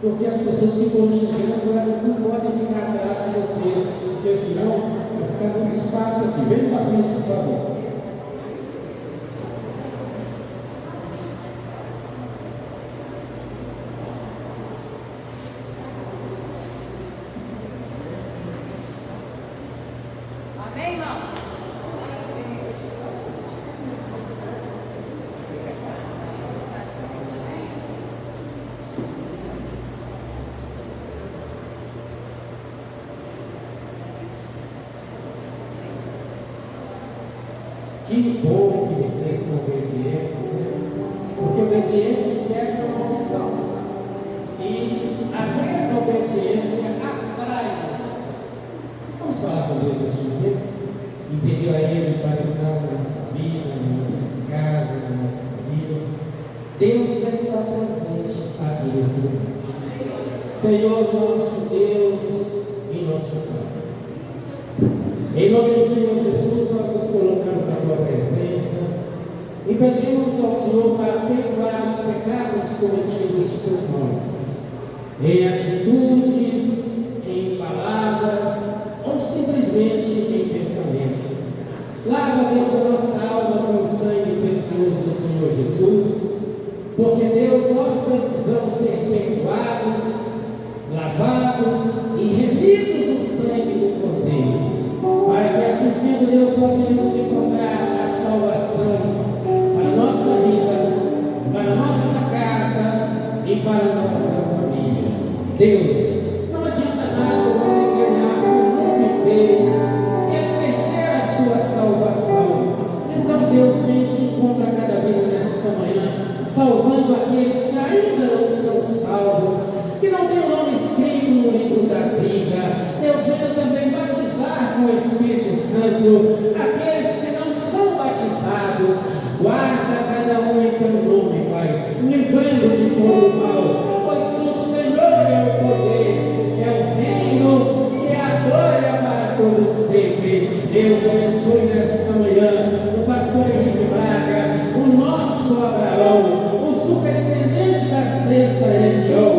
porque as pessoas que foram chegando, elas não podem ficar atrás de vocês, porque senão vai ficar muito espaço aqui. Vem para frente, por favor. Amém, irmão? Que bom que vocês são obedientes, né? Porque obediência quebra a maldição. E a desobediência atrai a maldição. Vamos falar com Deus neste momento e pedir a Ele para entrar na nossa vida, na nossa casa, na nossa família. Deus já está presente aqui nesse lugar. Senhor nosso Deus e nosso Pai. Em nome do Senhor Jesus, nós nos colocamos na tua presença e pedimos ao Senhor para perdoar os pecados cometidos por nós, em atitudes, em palavras ou simplesmente em pensamentos. Lava, Deus, a nossa alma com o sangue precioso do Senhor Jesus, porque, Deus, nós precisamos ser perdoados, lavados e remidos no sangue do Cordeiro. Pai, que assim sendo, Deus, nós queremos encontrar a salvação para a nossa vida, para a nossa casa e para a nossa família. Deus, não adianta nada o homem ganhar o mundo inteiro se ele perder a sua salvação. Então, Deus, vem te encontra cada vida nesta manhã, salvando aqueles que ainda não são salvos, que não têm o nome escrito no livro da vida. Deus, venha também batizar com o Espírito Santo aqueles que não são batizados. Guarda cada um em teu nome, Pai, livrando de todo mal, pois o Senhor é o poder, é o reino e é a glória para todos sempre. Deus abençoe nesta manhã o pastor Henrique Braga, o nosso Abraão, o superintendente da 6ª região,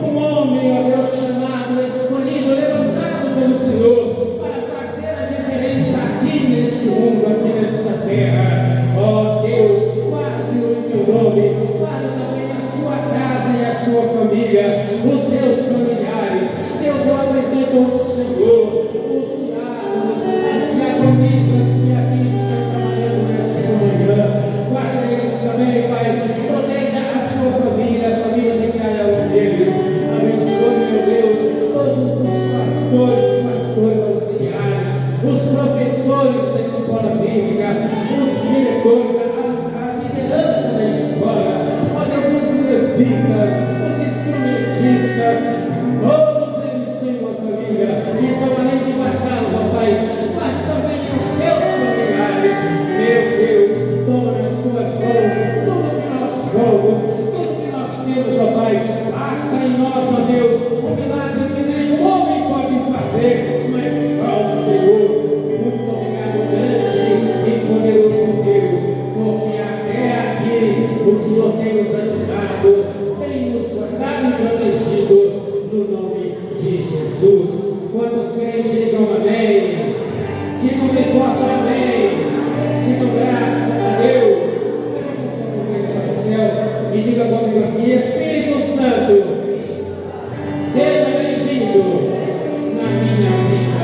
um homem, ó Deus, chamado, escolhido, levantado pelo Senhor para fazer a diferença aqui nesse mundo, aqui nesta terra. Ó Deus, guarde-o em teu nome, guarde também a sua casa e a sua família, os seus familiares. Deus, eu apresento ao Senhor os diáconos, as diaconisas que aqui estão trabalhando nesta manhã. Guarda eles também, Pai, proteja a sua família, a família de cada um deles. Abençoe, meu Deus, todos os pastores e pastores auxiliares, os professores da escola bíblica, os diretores, a liderança da escola, ó Deus, os levitas, os instrumentistas, todos eles têm uma família. Então, além de marcá-los, ó Pai, mas também os seus familiares. Meu Deus, toma nas tuas mãos tudo que nós somos, tudo que nós temos, ó Pai. Faça em nós, ó Deus, um milagre que nenhum homem pode fazer, mas só o Senhor. Muito obrigado, grande e poderoso Deus, porque até aqui o Senhor tem nos ajudado, tem nos guardado e protegido, no nome de Jesus. Quantos creem, digam amém. Digam bem forte amém. Digam graças a Deus. Levante sua mão para o céu e diga comigo assim: Espírito Santo, seja bem-vindo na minha vida.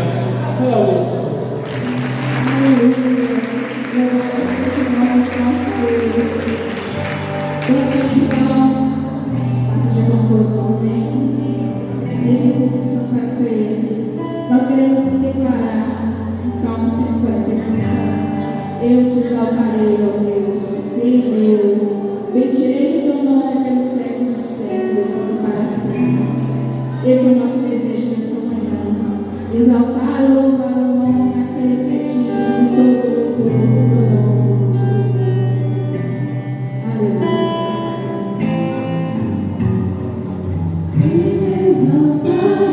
Vamos. Aleluia. Bom dia, irmãos. Paz seja com todos, amém. Nesse culto de Santa Ceia, nós queremos declarar o Salmo 55. Eu te exaltarei, ó Deus, Deus meu. Bendirei o teu nome pelos séculos dos séculos e para sempre. Esse é o nosso desejo nessa manhã. Exaltar e louvar o nome daquele que é digno de todo o louvor, de toda a honra. Aleluia. Exaltado,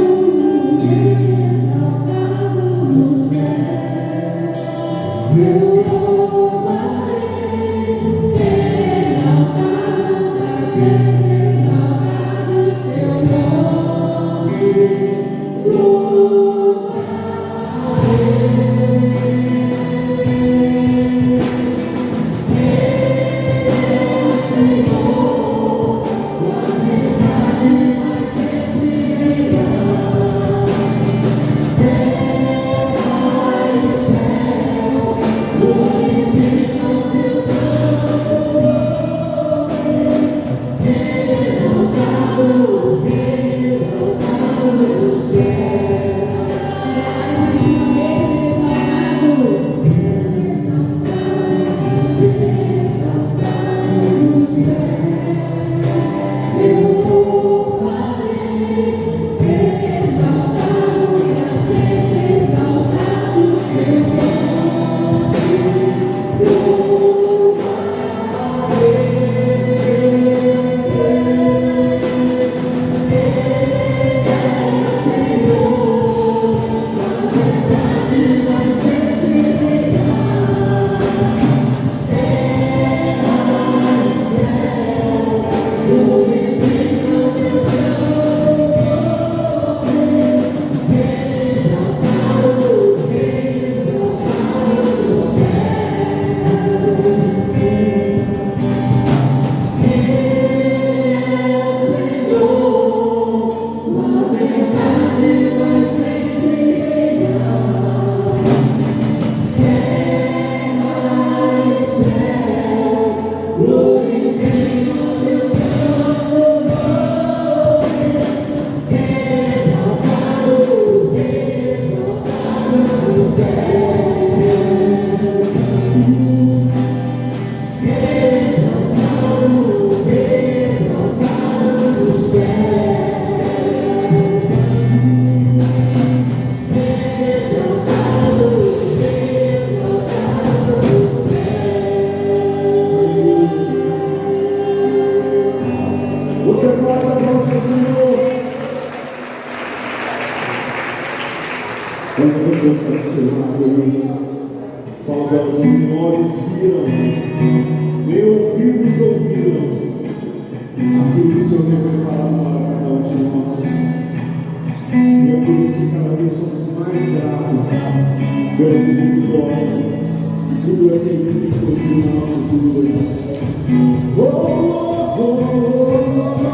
forte aplauso ao Senhor. Quando você está do seu lado aí, fala para você, nem olhos viram, nem ouvidos ouviram aquilo que o Senhor tem preparado para cada um de nós. E é por isso que cada vez somos mais gratos pela misericórdia. Tudo é bem-vindo nas nossas vidas. Oh, oh, oh, oh, oh, oh.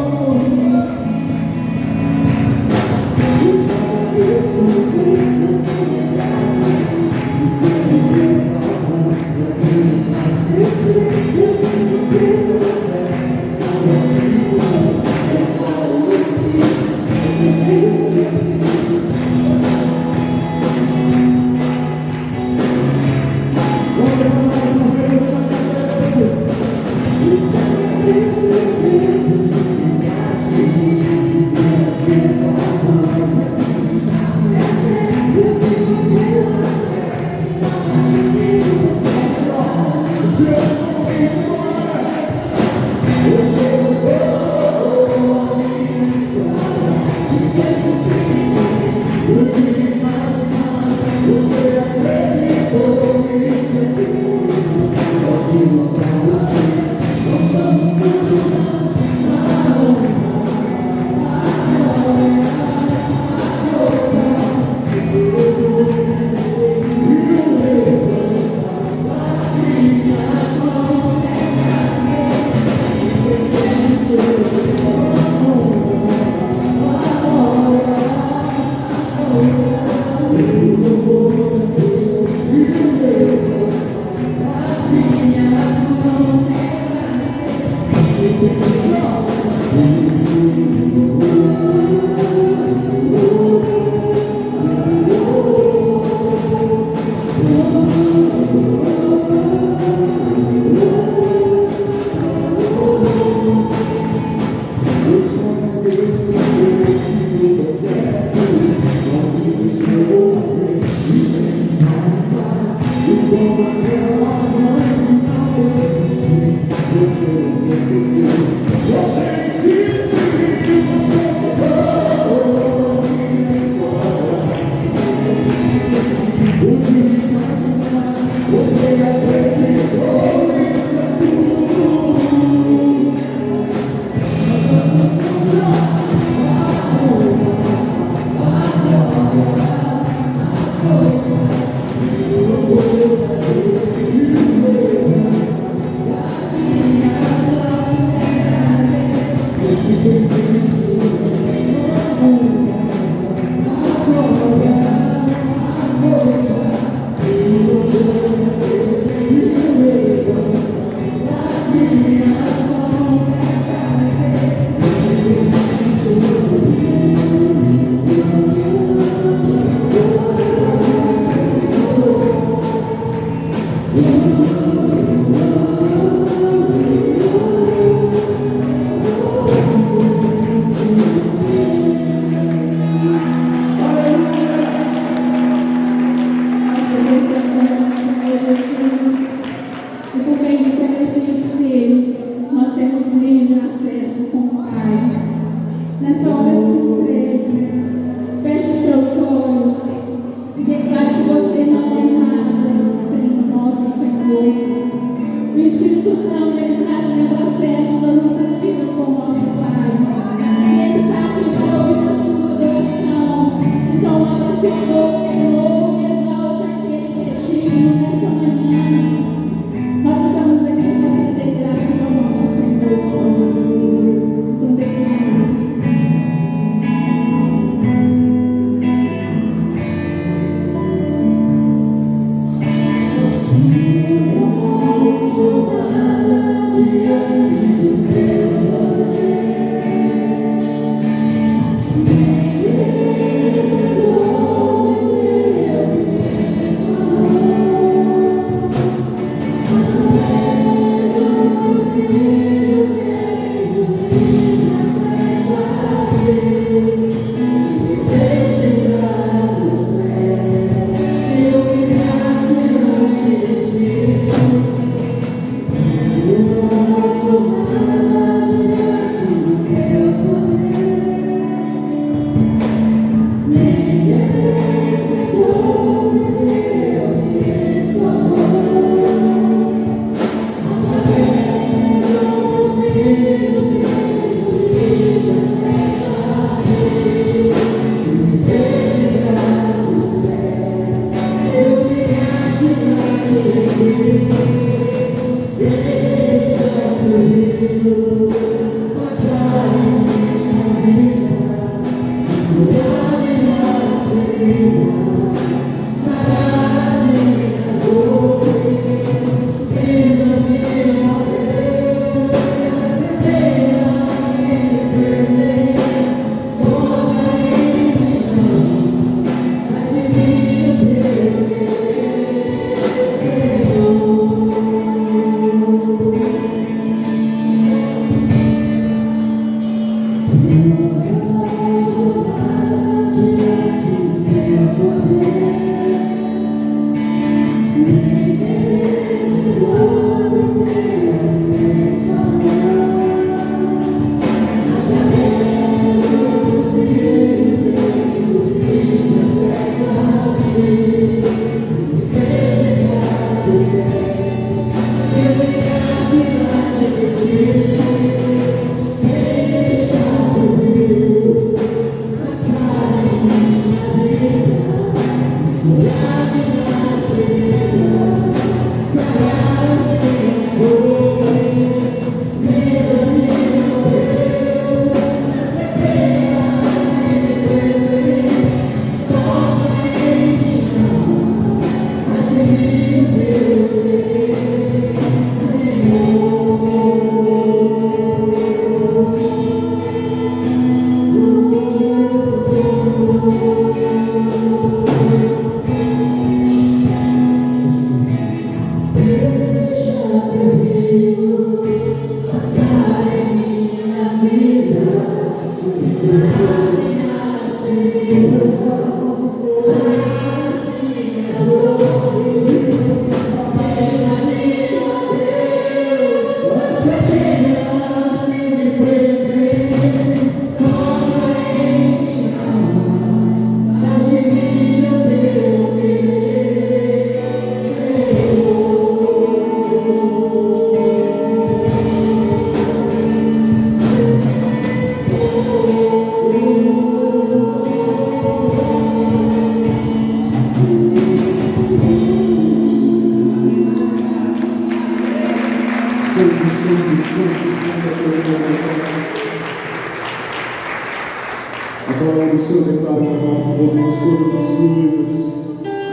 A palavra do Senhor declara que podemos todas as coisas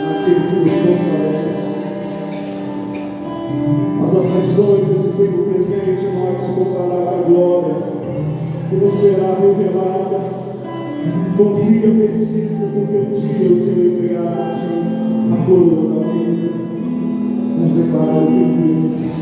naquele que nos fortalece. As aflições desse tempo presente não descontará a glória que nos será revelada. Confia, persista, porque um dia o Senhor entregará a ti a coroa da vida. Vamos declarar o teu Deus.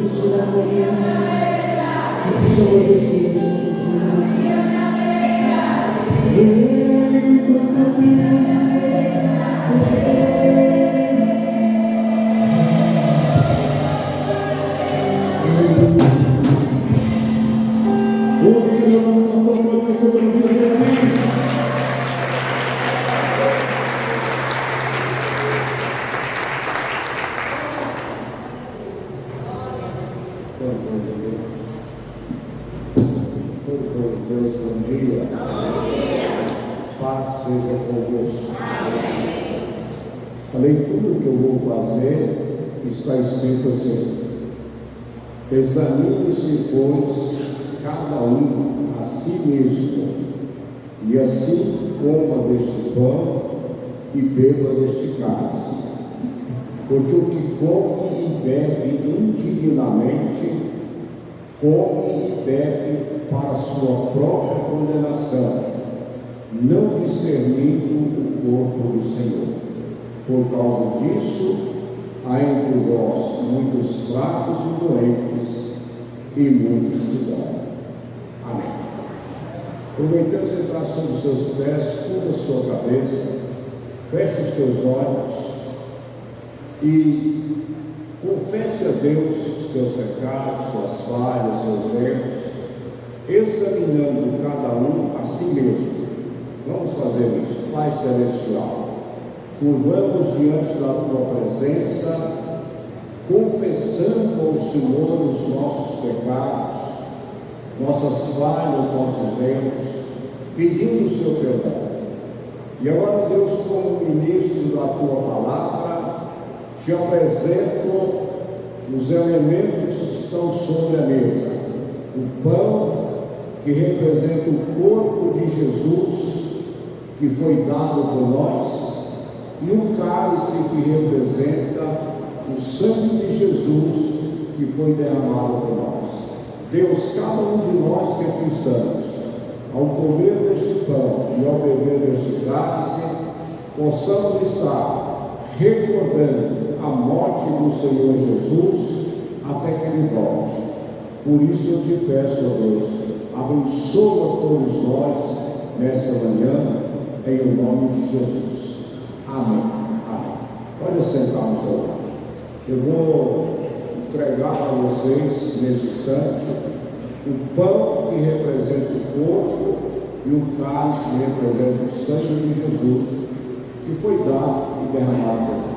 misturado a Deus. Esse Senhor Jesus em nossas Hoje, Senhor, nossa nação pode sobre a vida dele. Deus, bom dia. Paz seja convosco. A leitura que eu vou fazer está escrito assim: examine-se, pois, cada um a si mesmo, e assim coma deste pão e beba deste cálice. Porque o que come e bebe indignamente, come e bebe para sua própria condenação, não discernindo o corpo do Senhor. Por causa disso, há entre vós muitos fracos e doentes, e muitos que dormem. Amém. Aproveitando você entrar sobre os seus pés, curva a sua cabeça, feche os teus olhos e confesse a Deus os teus pecados, suas falhas, seus erros, examinando cada um a si mesmo. Vamos fazer isso. Pai Celestial, curvamos diante da tua presença, confessando ao Senhor os nossos pecados, nossas falhas, nossos erros, pedindo o seu perdão. E agora, Deus, como ministro da tua palavra, te apresento os elementos que estão sobre a mesa: o pão, que representa o corpo de Jesus, que foi dado por nós, e o cálice, que representa o sangue de Jesus, que foi derramado por nós. Deus, cada um de nós que aqui estamos, ao comer deste pão e ao beber deste cálice, possamos estar recordando a morte do Senhor Jesus até que Ele volte. Por isso eu te peço, ó Deus, abençoa todos nós nesta manhã, em o nome de Jesus. Amém. Amém. Pode sentar no seu lugar. Eu vou entregar a vocês, nesse instante, o pão que representa o corpo e o cálice que representa o sangue de Jesus, que foi dado e derramado por nós.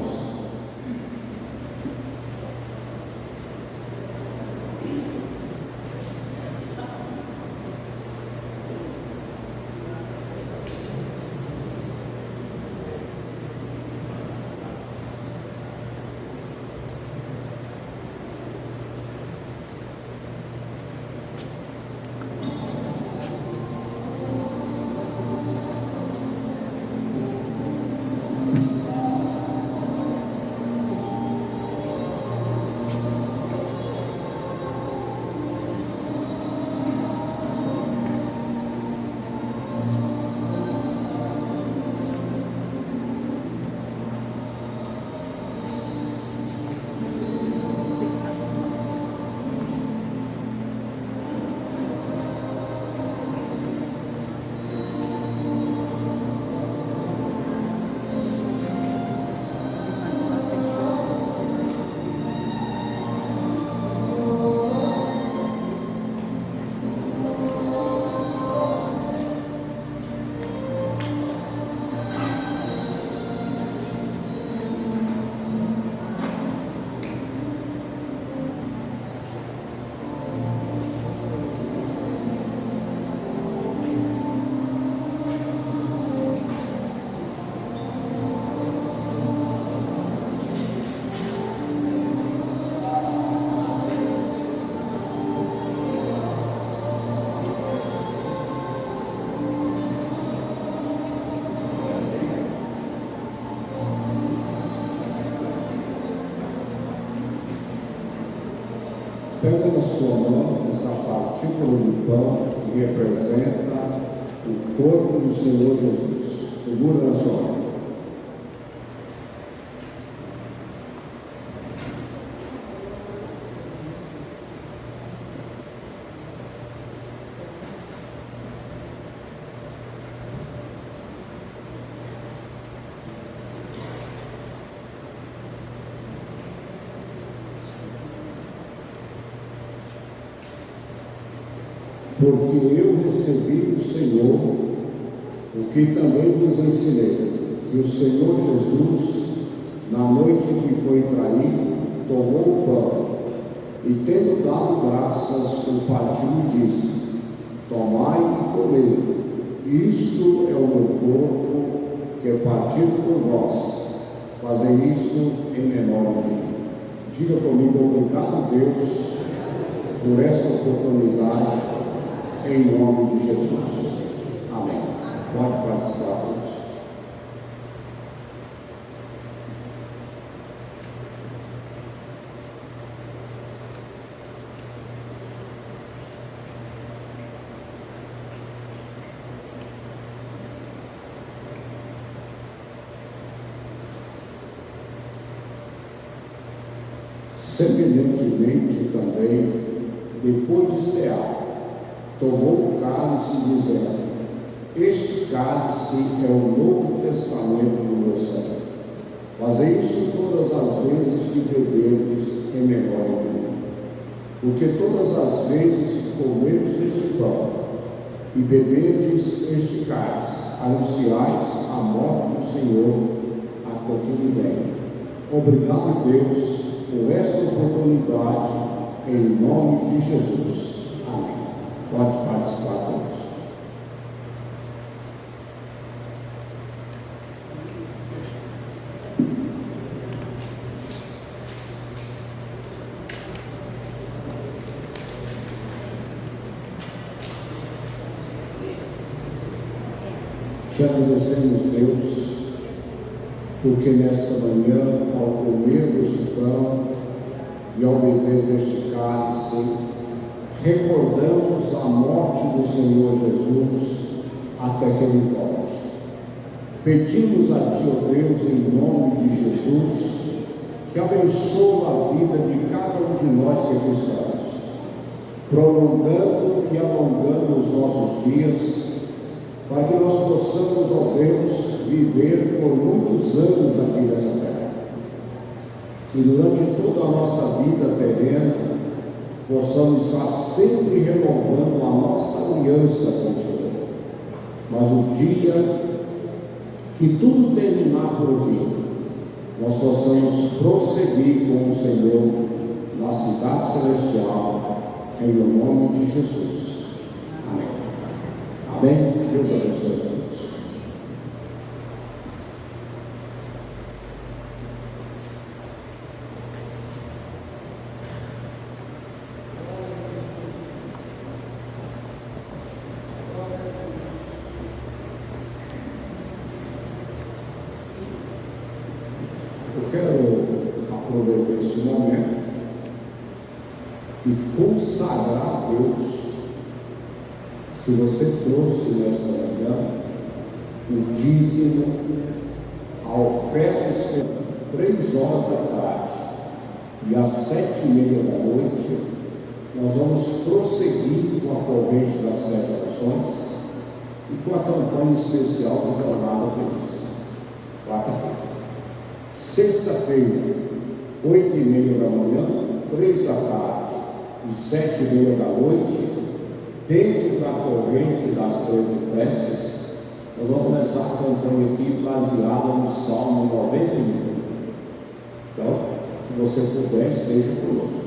Pega na sua mão essa partícula de pão que representa o corpo do Senhor Jesus. Segura na sua mão. porque eu recebi do Senhor o que também vos ensinei, que o Senhor Jesus, na noite em que foi traído, tomou o pão e, tendo dado graças, o partiu e disse: tomai e comei, isto é o meu corpo, que é partido por vós, fazei isto em memória de mim. Diga comigo: obrigado, Deus, por esta oportunidade, em nome de Jesus. Amém. Pode participar, todos. Semelhantemente também, depois de cear, tomou o cálice, dizendo: este cálice é o Novo Testamento do meu sangue. Fazei isso todas as vezes que beberdes em memória de mim. Porque todas as vezes que comerdes este pão e beberdes este cálice, anunciais a morte do Senhor até que ele venha. Obrigado, Deus, por esta oportunidade, em nome de Jesus. Amém. Pode participar todos. Te agradecemos, Deus, porque nesta manhã, ao comer deste pão e ao beber deste cálice, recordamos a morte do Senhor Jesus até que ele volte. Pedimos a Ti, ó Deus, em nome de Jesus, que abençoe a vida de cada um de nós que aqui estamos, prolongando e alongando os nossos dias, para que nós possamos, ó Deus, viver por muitos anos aqui nessa terra. Que durante toda a nossa vida terrena, possamos estar sempre renovando a nossa aliança com o Senhor. Mas o dia que tudo terminar por aqui, nós possamos prosseguir com o Senhor na cidade celestial, em nome de Jesus. Amém. Amém? Deus abençoe a todos. Eu quero aproveitar esse momento e consagrar a Deus. Se você trouxe nesta manhã o dízimo, a oferta especial, 3 horas da tarde e às 7h30 da noite, nós vamos prosseguir com a corrente das 7 orações e com a campanha especial do Jornada Feliz. Quarta-feira. Sexta-feira, 8h30 da manhã, 3 da tarde e 7h30 da noite, dentro da corrente das 13 preces, nós vamos começar a campanha aqui baseada no Salmo 91. Então, se você puder, esteja conosco.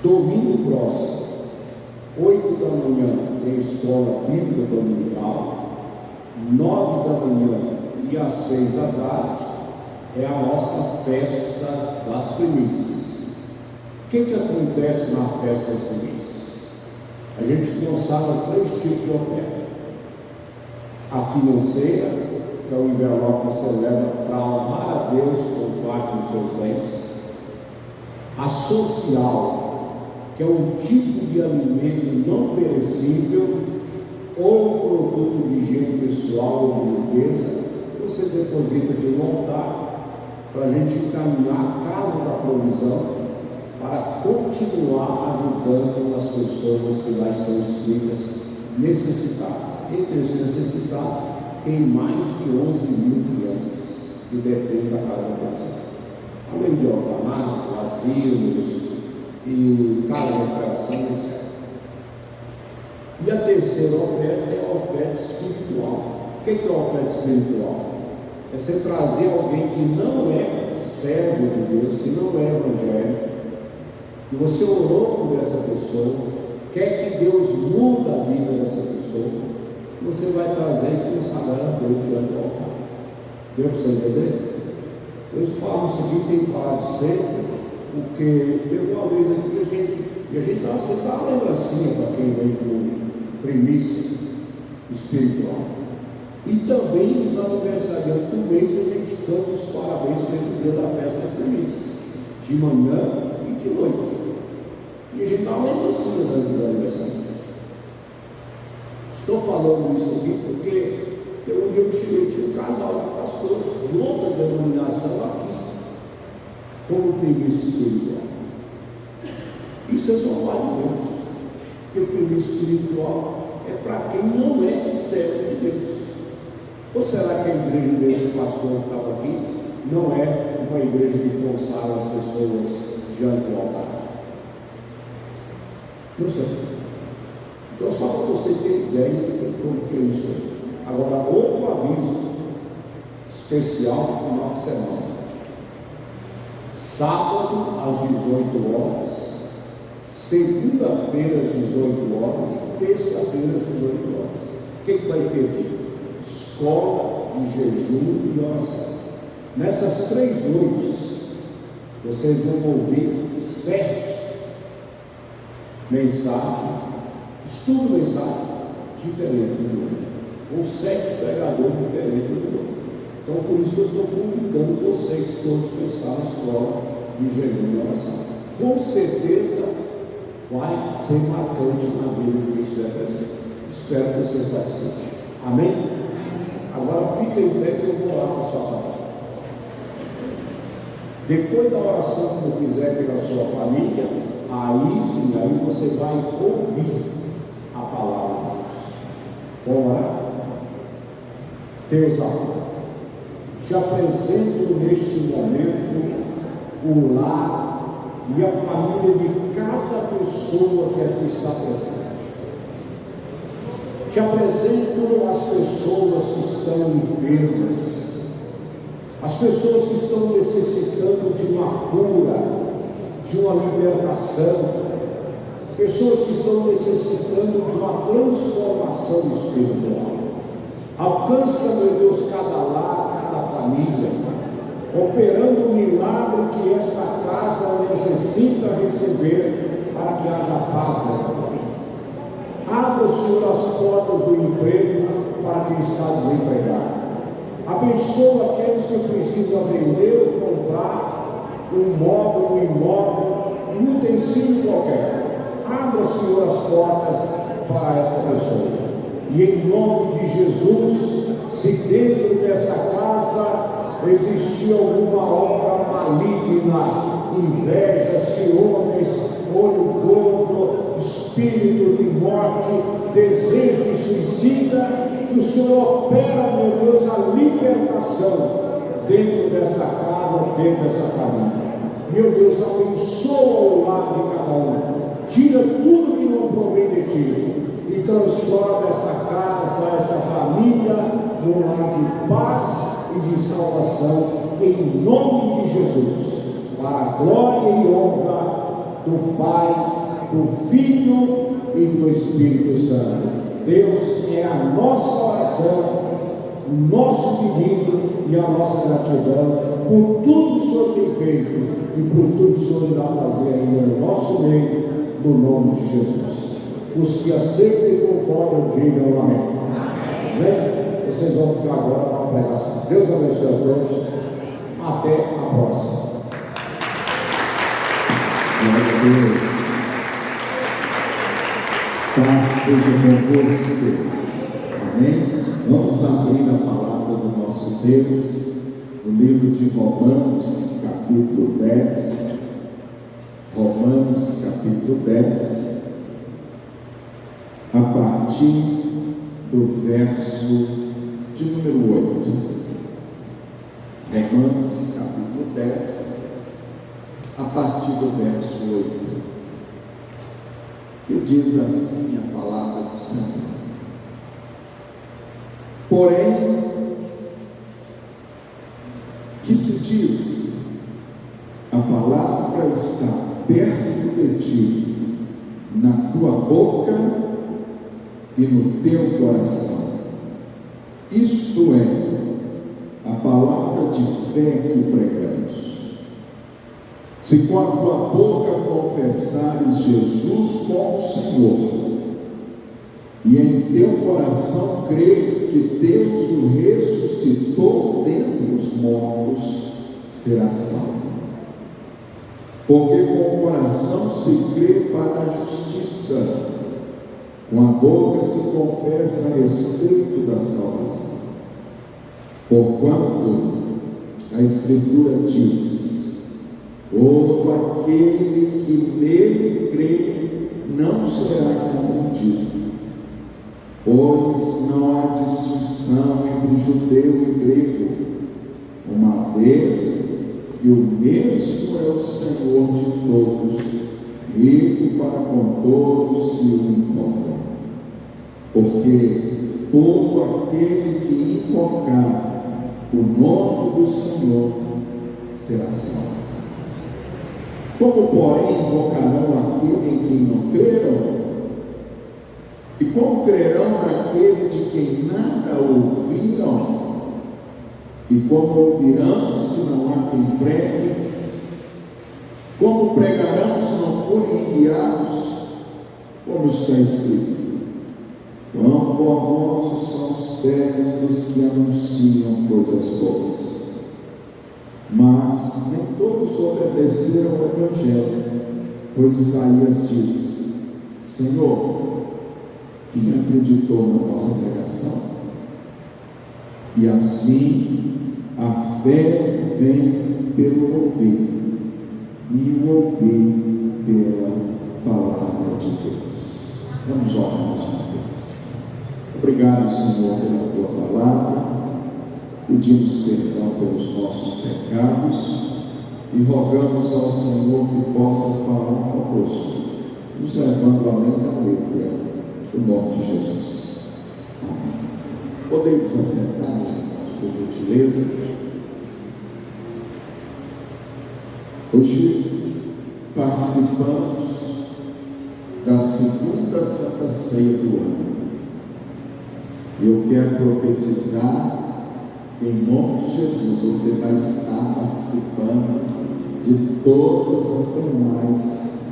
Domingo próximo, 8 da manhã, tem escola bíblica dominical, 9 da manhã e às 6 da tarde é a nossa festa das primícias. O que acontece na festa das primícias? A gente consagra 3 tipos de oferta. A financeira, que é o envelope que você leva para honrar a Deus com parte dos seus bens. A social, que é um tipo de alimento não perecível ou um produto de higiene pessoal ou de limpeza, que você deposita aqui no altar para a gente encaminhar a casa da provisão para continuar ajudando as pessoas que lá estão inscritas necessitadas. Entre esses necessitados, tem mais de 11.000 crianças que dependem da casa da provisão. Além de orfanatos, asilos e casa de recreação, etc. E a terceira oferta é a oferta espiritual. O que é a oferta espiritual? É você trazer alguém que não é servo de Deus, que não é evangélico, e você orou por essa pessoa, quer que Deus mude a vida dessa pessoa, você vai trazer e consagrar a Deus diante do altar. Deu para você entender? Eu falo isso aqui, tenho falado sempre, porque teve uma vez aqui que a gente estava sempre dando uma lembrancinha para quem vem com primícia espiritual. E também os aniversariantes do mês a gente canta os parabéns pelo dia da festa das primícias, de manhã e de noite. E a gente dá uma lembrancinha dos aniversariantes. Estou falando isso aqui porque um dia eu cheguei, tinha um casal de pastores de outra denominação aqui, como primícia espiritual. Isso é só para Deus, porque o primícia espiritual é para quem não é servo de Deus. Ou será que a igreja desse pastor que estava aqui não é uma igreja que consagra as pessoas diante do altar? Não sei. Então, só para você ter ideia de como que é isso aí. Agora, outro aviso especial no final de semana. Sábado às 18 horas, segunda-feira às 18 horas e terça-feira às 18 horas. O que vai ter aqui? Escola de jejum e oração. Nessas 3 noites, vocês vão ouvir 7 mensagens, estudo mensagem diferente do outro, com 7 pregadores diferentes do outro. Então, por isso eu estou convidando vocês todos que estão na escola de jejum e oração. Com certeza vai ser marcante na vida de quem estiver presente. Espero que vocês participem. Amém? Agora fica em pé que eu vou orar com a sua palavra. Depois da oração que eu fizer pela sua família, aí sim, aí você vai ouvir a palavra de Deus. Vamos orar? Deus amado, te apresento neste momento o lar e a família de cada pessoa que aqui está presente. Te apresento as pessoas que estão enfermas, as pessoas que estão necessitando de uma cura, de uma libertação, pessoas que estão necessitando de uma transformação espiritual. Alcança, meu Deus, cada lar, cada família, operando o milagre que esta casa necessita receber para que haja paz nesta família. Abra, Senhor, as portas do emprego para quem está desempregado. Abençoa aqueles que precisam vender ou comprar um móvel, um imóvel, um utensílio qualquer. Abra, Senhor, as portas para essa pessoa. E em nome de Jesus, se dentro dessa casa existir alguma obra maligna, inveja, ciúmes, olho gordo, espírito de morte, desejo de suicida, que o Senhor opera, meu Deus, a libertação dentro dessa casa, dentro dessa família. Meu Deus, abençoa o lar de cada um, tira tudo que não provém de ti e transforma essa casa, essa família num lar de paz e de salvação, em nome de Jesus, para a glória e honra do Pai, do Filho e do Espírito Santo. Deus, é a nossa oração, o nosso pedido e a nossa gratidão por tudo que o Senhor tem feito e por tudo que o Senhor irá fazer ainda no nosso meio, no nome de Jesus. Os que aceitam e concordam, digam amém. Amém? Vocês vão ficar agora para a pregação. Deus abençoe a todos. Até a próxima. Glória a Deus. Paz seja convosco. Amém? Vamos abrir a palavra do nosso Deus, no livro de Romanos, capítulo 10. Romanos, capítulo 10, a partir do verso de número 8. Romanos, capítulo 10, a partir do verso 8. diz assim a palavra do Senhor: porém, que se diz, a palavra está perto de ti, na tua boca e no teu coração. Isto é, a palavra de fé que pregamos. Se com a tua boca confessares Jesus como Senhor, e em teu coração creres que Deus o ressuscitou dentre os mortos, serás salvo. Porque com o coração se crê para a justiça, com a boca se confessa a respeito da salvação. Porquanto a Escritura diz: todo aquele que nele crê não será confundido. Pois não há distinção entre judeu e grego, uma vez que o mesmo é o Senhor de todos, rico para com todos que o invocam. Porque todo aquele que invocar o nome do Senhor será salvo. Como, porém, invocarão aquele em quem não creram? E como crerão naquele de quem nada ouviram? E como ouvirão se não há quem pregue? Como pregarão se não forem enviados? Como está escrito: quão formosos são os pés dos que anunciam coisas boas. Mas nem todos obedeceram ao Evangelho, pois Isaías diz: Senhor, quem acreditou na nossa pregação? E assim a fé vem pelo ouvir, e o ouvir pela palavra de Deus. Vamos orar mais uma vez. Obrigado, Senhor, pela tua palavra. Pedimos perdão pelos nossos pecados e rogamos ao Senhor que possa falar conosco, nos levando além da letra, no nome de Jesus. Amém. Podemos assentar, meus irmãos, por gentileza. Hoje participamos da segunda Santa Ceia do ano. Eu quero profetizar, em nome de Jesus, você vai estar participando de todas as demais,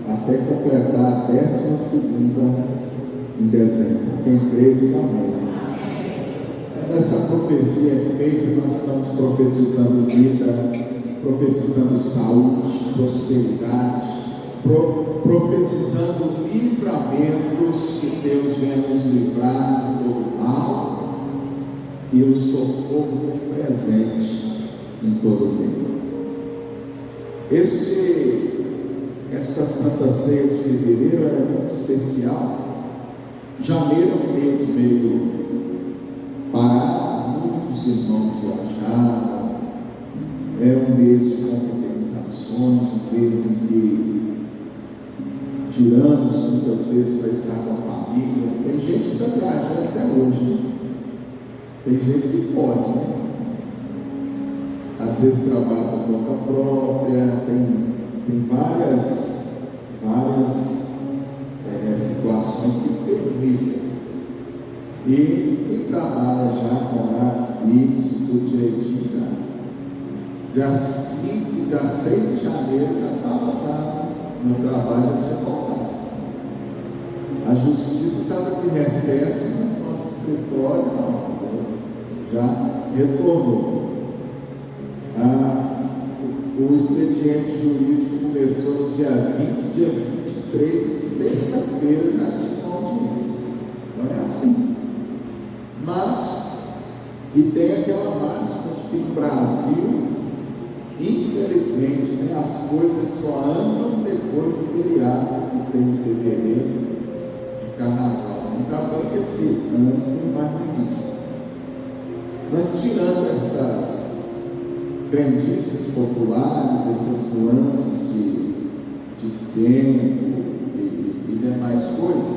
até completar a 12ª em dezembro. Quem crê, diga amém. Essa profecia é feita, nós estamos profetizando vida, profetizando saúde, prosperidade, profetizando livramentos, que Deus venha nos livrar de todo mal, e o socorro presente em todo o tempo. Esta Santa Ceia de fevereiro é muito especial. Janeiro é um mês meio parado, muitos irmãos viajaram, é um mês de confraternizações, um mês em que tiramos muitas vezes para estar com a família. Tem gente que está viajando até hoje, né? Tem gente que pode, né? Às vezes trabalha por conta própria, tem várias situações que permitem. E quem trabalha já com horário fixo, tudo direitinho, dia 5, dia 6 de janeiro já estava lá, meu trabalho já tinha voltado. A justiça estava de recesso, mas nosso escritório não, já retornou. O expediente jurídico começou no dia 20, dia 23, sexta-feira já tinha uma audiência. Não é assim. Mas, e tem aquela máxima de que no Brasil, infelizmente, né, as coisas só andam depois do feriado que tem em fevereiro, de carnaval. Ainda bem que esse ano não vai mais isso. Mas tirando essas crendices populares, essas nuances de tempo e demais coisas,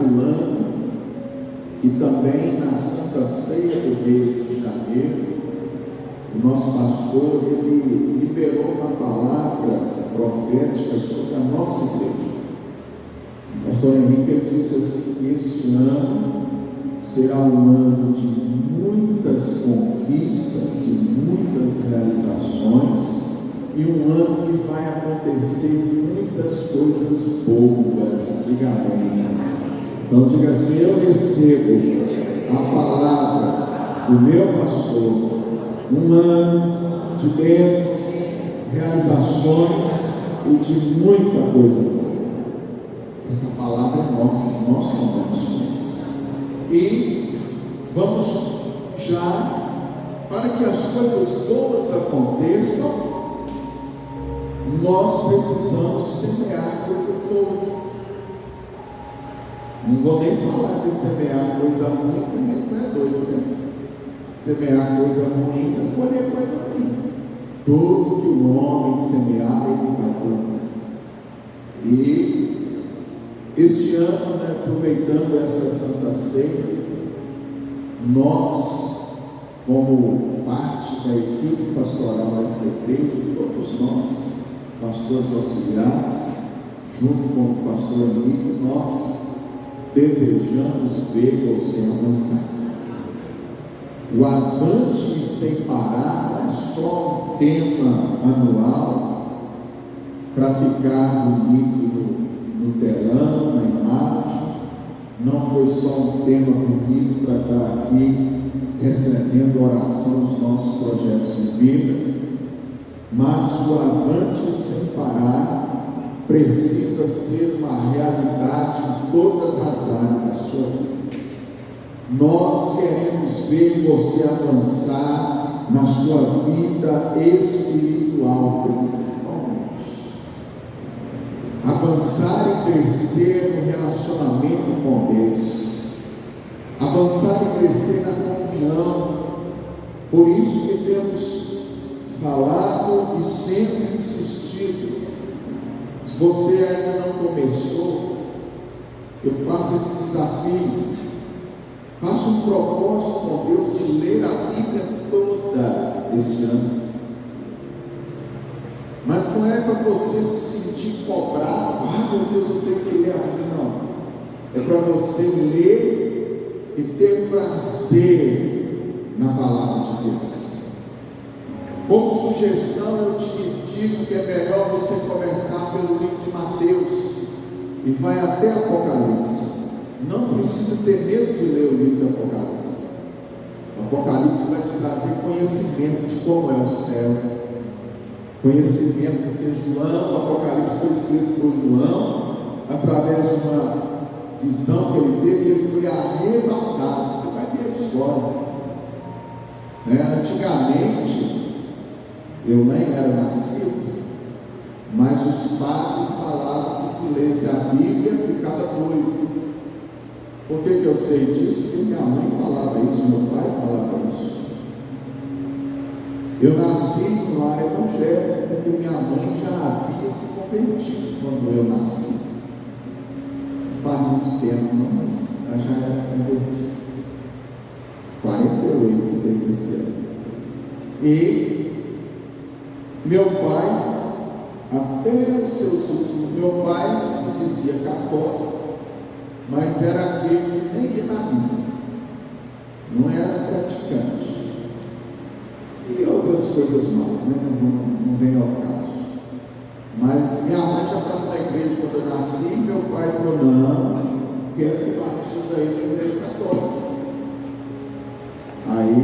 do ano e também na Santa Ceia do mês de janeiro, o nosso pastor, ele liberou uma palavra profética sobre a nossa igreja. O pastor Henrique, ele disse assim, que este ano será um ano de muitas conquistas, de muitas realizações, e um ano que vai acontecer muitas coisas boas. Diga amém. Então diga assim: eu recebo a palavra do meu pastor, um ano de bênçãos, realizações e de muita coisa boa. Essa palavra é nossa, nós somos. E vamos já, para que as coisas boas aconteçam, nós precisamos semear coisas boas. Não vou nem falar de semear coisa ruim, porque não é doido, né? Semear coisa ruim é colher coisa ruim. Tudo que o homem semear, ele vai colher. E este ano, né, aproveitando essa Santa Ceia, nós, como parte da equipe pastoral dessa igreja, todos nós, pastores auxiliares, junto com o pastor Henrique, nós desejamos ver você avançar. O Avante Sem Parar não é só um tema anual para ficar bonito no telão, na imagem. Não foi só um tema bonito para estar aqui recebendo oração dos nossos projetos de vida, mas o Avante Sem Parar precisa ser uma realidade em todas as áreas da sua vida. Nós queremos ver você avançar na sua vida espiritual, principalmente. Avançar e crescer no relacionamento com Deus. Avançar e crescer na comunhão. Por isso que temos falado e sempre insistido. Se você ainda não começou, eu faço esse desafio. Faça um propósito com Deus de ler a Bíblia toda esse ano. Mas não é para você se sentir cobrado. Meu Deus, eu tenho que ler a Bíblia. Não. É para você ler e ter prazer na palavra de Deus. Como sugestão, eu te digo que é melhor você começar pelo livro de Mateus e vai até Apocalipse. Não precisa ter medo de ler o livro de Apocalipse. O Apocalipse vai te trazer conhecimento de como é o céu. Conhecimento, porque João, o Apocalipse foi escrito por João, através de uma visão que ele teve, e ele foi arrebatado. Você vai ver a história. Antigamente, eu nem era nascido, mas os padres falavam que se lesse a Bíblia, ficava doido. Por que eu sei disso? Porque minha mãe falava isso, meu pai falava isso. Eu nasci no lar evangélico, porque minha mãe já havia se convertido quando eu nasci. Faz muito tempo, não, mas ela já era convertida. 48 fez esse ano. E meu pai, até os seus últimos, meu pai se dizia católico, mas era aquele que nem ia na missa, não era praticante. E outras coisas mais, né? Não vem ao caso. Mas minha mãe já estava na igreja quando eu nasci, e meu pai falou: não, quero que batize aí na igreja católica. Aí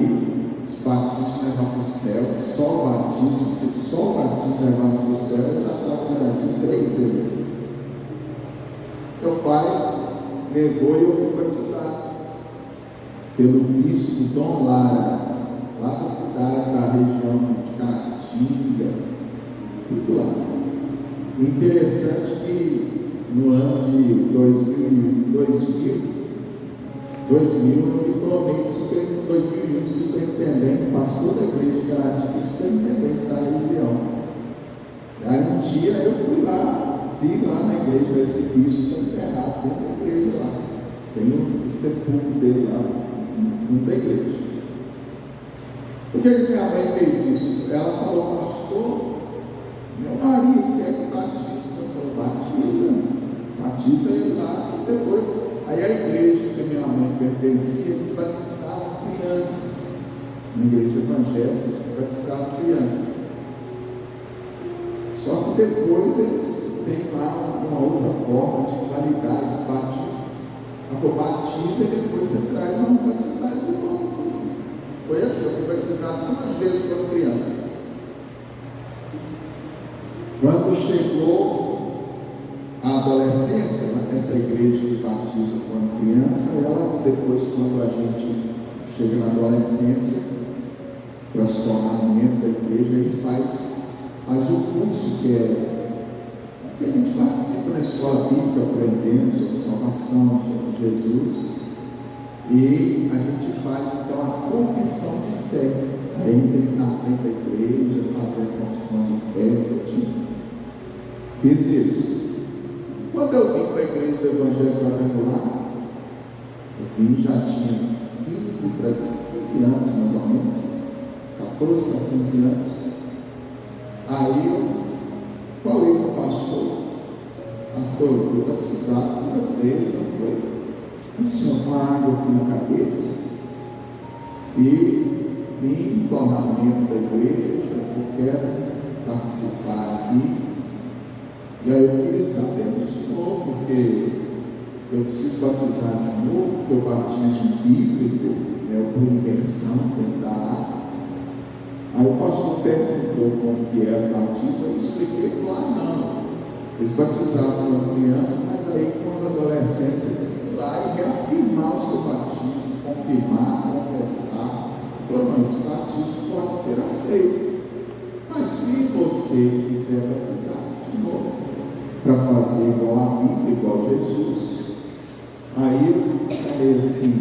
os batistas levaram para o céu, só o batismo, se só o batismo levasse para o céu, eu já estava garantido 3 vezes. Meu pai levou e eu fui batizado pelo bispo Dom Lara, lá da cidade, da região de Caratinga, tudo lá. Interessante que no ano de 2000 eu me tornei 2001 superintendente, pastor da igreja de Caratinga, superintendente da região. Aí um dia eu fui lá, vi lá na igreja esse bispo enterrado dentro da igreja lá. Tem o sepulcro dele lá no fundo da igreja. Por que minha mãe fez isso? Ela falou: pastor, meu marido quer que batize. Eu falei: batiza ele lá e depois. Aí a igreja que minha mãe pertencia, eles batizavam crianças. Na igreja evangélica, batizavam crianças. Só que depois eles têm lá uma outra forma de validar esse batismo. Ela falou: batiza e depois você traz, vamos batizar de novo. Foi assim, eu fui batizado 2 vezes quando criança. Quando chegou a adolescência, essa igreja que batiza quando criança, ela depois, quando a gente chega na adolescência, para se tornar membro da igreja, a gente faz o curso que a gente participa na escola bíblica, aprendendo sobre salvação, sobre Jesus, e a gente faz então a confissão de fé. Aí tem que ir na frente da igreja, fazer a confissão de fé. Fiz isso. Quando eu vim para a igreja do Evangelho Quadrangular, eu vim, já tinha 15 anos mais ou menos, 14 para 15 anos. Aí eu falei para o pastor: eu fui batizado 2 vezes, não foi? O senhor com água aqui na cabeça, e vim tornar membro da igreja, eu quero participar aqui. E aí eu queria saber do senhor, porque eu preciso batizar de novo, porque o batismo bíblico é por imersão, tem que dar água. Aí o pastor perguntou como que era o batismo, eu expliquei e falei: não, eles batizavam uma criança, mas aí quando adolescente você tem que ir lá e reafirmar o seu batismo, confirmar, confessar. Ele falou: não, esse batismo pode ser aceito, mas se você quiser batizar de novo, para fazer igual a Bíblia, igual a Jesus, aí eu falei assim: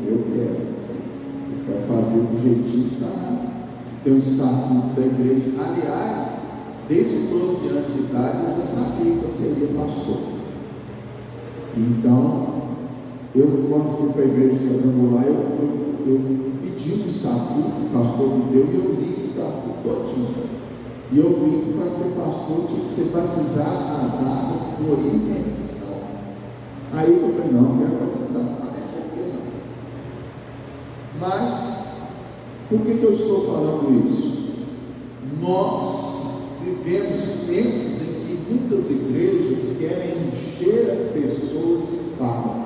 eu quero fazer do jeitinho que está. Tem um estatuto da igreja. Aliás, desde 12 anos de idade eu já sabia que eu seria pastor. Então, eu quando fui para a igreja quadrangular, eu pedi um estatuto, o pastor me deu, e eu li o estatuto todinho. E eu vim para ser pastor, tinha que ser batizado nas águas por imersão. Aí eu falei: não quero batizar, não é não. Mas por que eu estou falando isso? Nós vivemos tempos em que muitas igrejas querem encher as pessoas de fardos.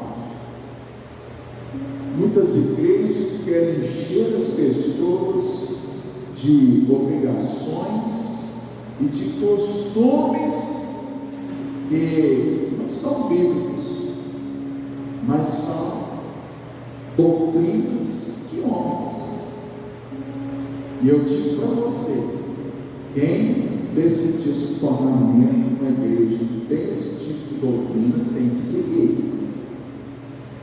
Muitas igrejas querem encher as pessoas de obrigações e de costumes que não são bíblicos, mas são doutrinas de homens. E eu digo para você: quem decidiu se tornar membro de uma igreja que tem esse tipo de doutrina tem que seguir.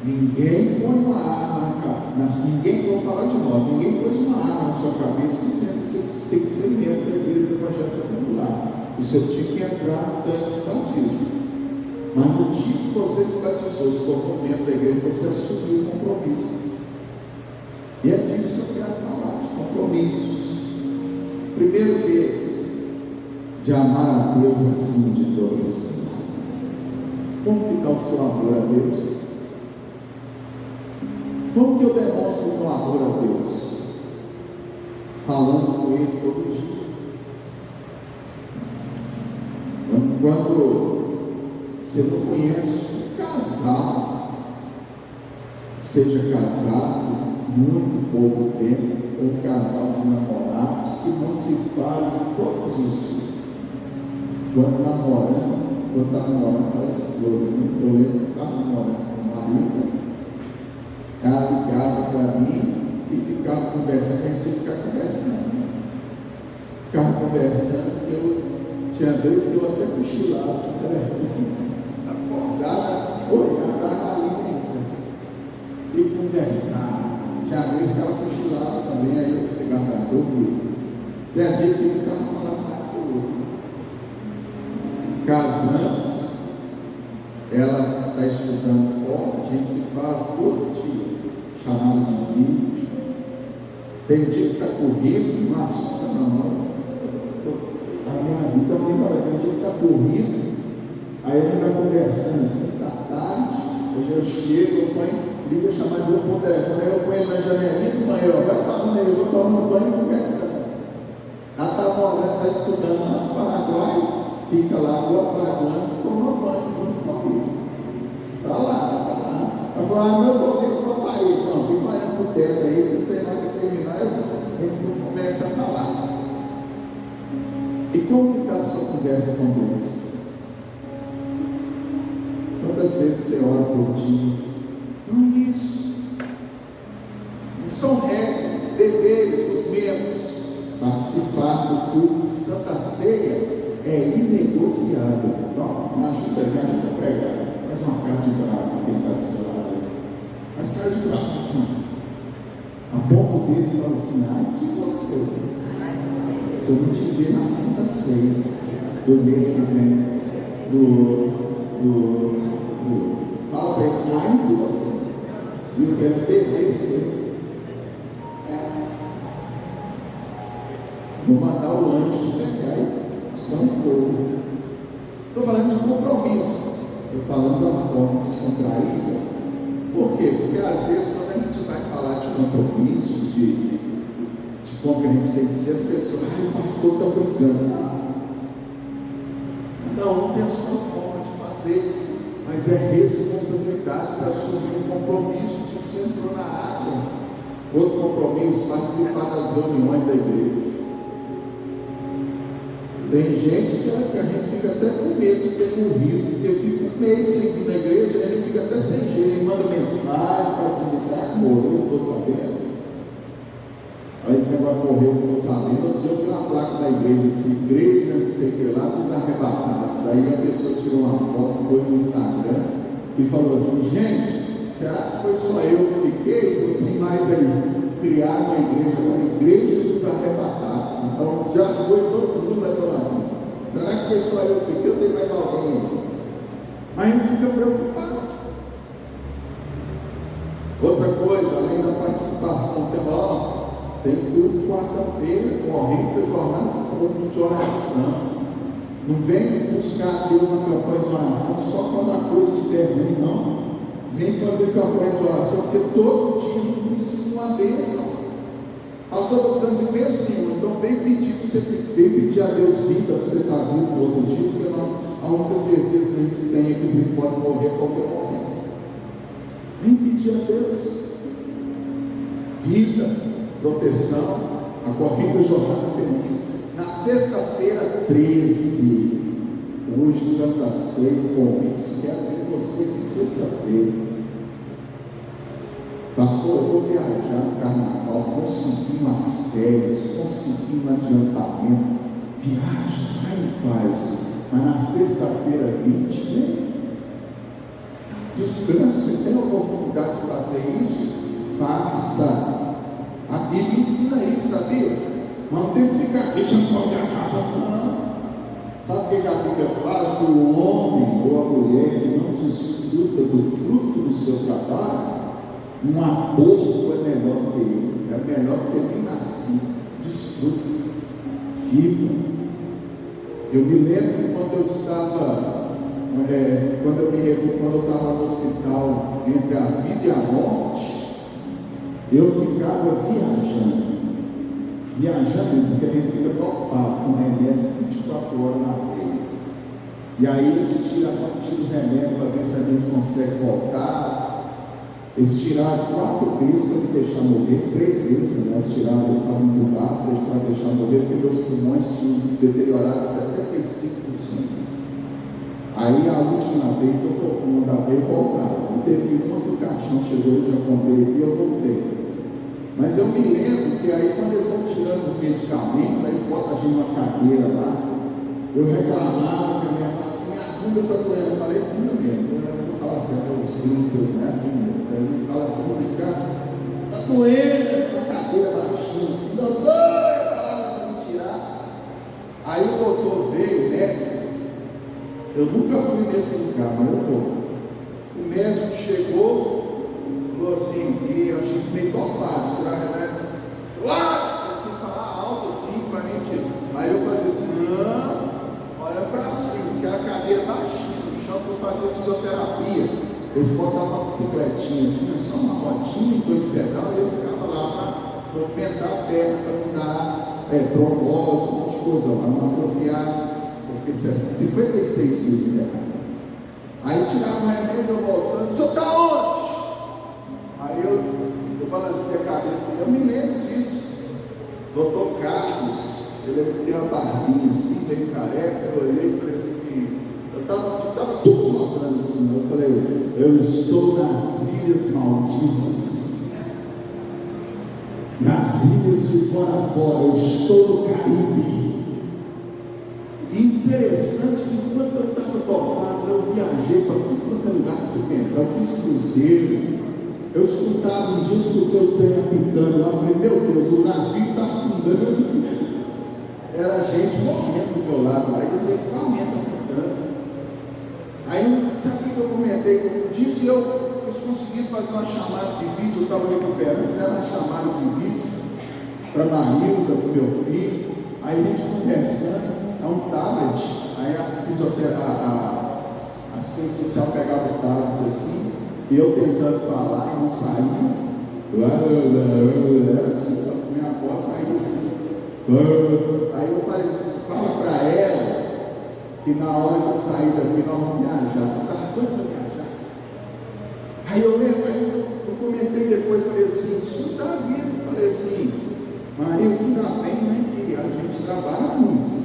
Ninguém põe uma arma na cabeça, ninguém, vou falar de nós, ninguém pôs uma arma na sua cabeça dizendo que você tem que ser membro da igreja do Evangelho Quadrangular. Você tinha que entrar no tanque de batismo. Mas no dia que você se batizou, se tornou membro da igreja, você assumiu compromissos. E é disso que eu quero falar, de compromissos. Primeiro deles, de amar a Deus acima de todas as coisas. Como que está o seu amor a Deus? Como que eu demonstro o meu amor a Deus? Falando com Ele todo dia. Quando você não conhece um casal, seja casado muito pouco tempo, ou um casal de namorados que não se falam todos os dias. Quando está namorando, parece flores, né? Eu lembro que estava namorando com uma amiga, ela ligava para mim e ficava conversando, a gente ia ficar conversando. Ficava conversando, tinha vezes que eu até cochilava no telefone, acordava, olhava ali dentro e conversava. Tinha vezes que ela cochilava também, aí eu desligava para dormir. Tinha dia que eu estava falando mais que o outro. Casamos, ela está estudando fora, a gente se fala todo dia, chamado de vídeo. Tem dia que está corrido, não assusta não. A minha vida também vai, tem dia que está corrido, aí a gente vai conversando assim, está tarde, eu chego, eu ponho, liga a chamada do meu telefone, aí eu ponho na janelinha do banheiro, vai falando aí, eu vou tomar no banho e conversando. Ela está morando, está estudando lá no Paraguai, fica lá do Paraguai, toma banho junto comigo. Está lá. Ela falou, meu estou vendo só parede, não, fica olhando para o teto aí, não tem nada que terminar, eu começo a falar. E como está a sua conversa com Deus? Quantas vezes você ora por dia? Não é isso. São regras, deveres dos membros. Participar do culto de Santa Ceia é inegociável. Não, me ajuda a pregar. Faz uma cara de bravo, quem está do seu lado. Faz cara de bravo. Aponta o dedo e fala assim, ai de você. Se eu não te ver na Santa Ceia do mês que vem, fala para ele, ai de você. E eu quero ter você. Vou mandar o anjo de pegar e te dar um fogo. Estou falando de compromisso. Estou falando de uma forma descontraída. Por quê? Porque às vezes quando a gente vai falar de compromisso, de como que a gente tem que ser, as pessoas, o pastor está brincando. Não tem a sua forma de fazer, mas é responsabilidade de assumir um compromisso de que você entrou na área. Outro compromisso, participar das reuniões da igreja. Tem gente que a gente fica até com medo de ter morrido, porque eu fico um mês sem ir na igreja, a gente fica até sem jeito, ele manda mensagem, faz mensagem, morreu, não estou sabendo. Aí esse negócio morreu, não estou sabendo. Outro dia eu vi uma placa da igreja, assim, igreja, não sei o que lá, dos arrebatados. Aí a pessoa tirou uma foto, pôs no Instagram e falou assim, gente, será que foi só eu que fiquei? Não tem mais aí. Criar uma igreja dos arrebatados. Então já foi todo mundo vai falar. Será que foi só eu que fiquei? Eu tenho mais alguém aí. Mas a gente fica preocupado. Outra coisa, além da participação, tem culto quarta-feira, corrente da jornada, culto de oração. Não vem buscar Deus na campanha de oração só quando a coisa estiver ruim, não. Vem fazer campanha de oração, porque todo dia a gente ensina uma bênção. Pastor, estou precisando de bênção nenhuma, então vem pedir a Deus vida para você estar vivo no outro dia, porque a única certeza que a gente tem é que ele pode morrer a qualquer momento. Vem pedir a Deus vida, proteção, a corrida jornada feliz. Na sexta-feira 13, hoje Santa Ceia, convites, quero ver você que sexta-feira. Pastor, eu vou viajar no carnaval, consegui umas férias, consegui um adiantamento, viagem, vai em paz, mas na sexta-feira 20, né? Descanse, você tem a oportunidade de fazer isso? Faça. A Bíblia ensina isso, sabia? Mas não tem que ficar aqui, você não pode viajar, não. Sabe o que a Bíblia fala? Que o homem ou a mulher que não desfruta do fruto do seu trabalho, um aborto é melhor que ele, é melhor que ele nem nascido. Desfruta, viva. Eu me lembro que quando eu estava no hospital entre a vida e a morte, eu ficava viajando, porque a gente fica topado com remédio 24 horas na veia. E aí eles tiram o remédio para ver se a gente consegue voltar. Eles tiraram 4 vezes para me deixar morrer, 3 vezes, né? Eles tiraram, eu estava entubado para deixar morrer, porque meus pulmões tinham deteriorado 75%. Aí a última vez eu mandava eu voltar. E teve uma que o caixão chegou, eu já comprei e eu voltei. Mas eu me lembro que aí quando eles vão tirando o medicamento, eles botam a gente numa cadeira lá, eu reclamava, que a minha falava assim, minha bunda está doendo. Eu falei, bunda mesmo, eu vou falar assim, os glúteos, né? Ele fala, bunda, cara, está doendo, a cadeira baixinha, assim, doutor, eu falava para me tirar. Aí o doutor veio, o médico, eu nunca fui nesse lugar, mas eu vou. O médico chegou, falou assim, e eu achei meio topado, será que né? Você tinha que falar alto assim pra gente. Aí eu fazia assim, não, olha pra cima, porque a cadeira baixinha no chão para eu fazer fisioterapia. Eles botavam uma bicicletinha assim, só uma rodinha, 2 pedais, e eu ficava lá para movimentar a perna, para não dar trombose, um monte de coisa lá, não atrofiar, porque 56 dias de errado. Aí tirava o remédio, eu voltando, o senhor está onde? Aí eu balancei a cabeça, eu me lembro disso. Doutor Carlos, ele tem uma barbinha assim, bem careca, eu olhei e falei assim, eu estava tudo notando assim, eu falei, eu estou nas Ilhas Maldivas, nas ilhas de Bora Bora, eu estou no Caribe. Interessante que enquanto eu estava topado, eu viajei para tudo quanto é lugar que você pensar, eu fiz cruzeiro, eu escutava, um dia eu escutei o trem apitando lá, falei, meu Deus, o navio está afundando, era gente morrendo do meu lado lá, e os equipamentos apitando. Aí, sabe o que eu comentei? O dia que eles conseguiram fazer uma chamada de vídeo, eu estava recuperando, fizeram uma chamada de vídeo para a Marilda, para o meu filho, aí a gente conversando, é um tablet, aí a assistente social pegava o tablet assim, e eu tentando falar e não saía, era assim, minha voz saía assim, aí eu falei assim, fala para ela, que na hora de eu sair daqui nós vamos viajar, eu estava doido para viajar. Aí eu lembro, eu comentei depois, falei assim, isso está vindo, falei assim, Maria, ainda bem, né, que a gente trabalha muito,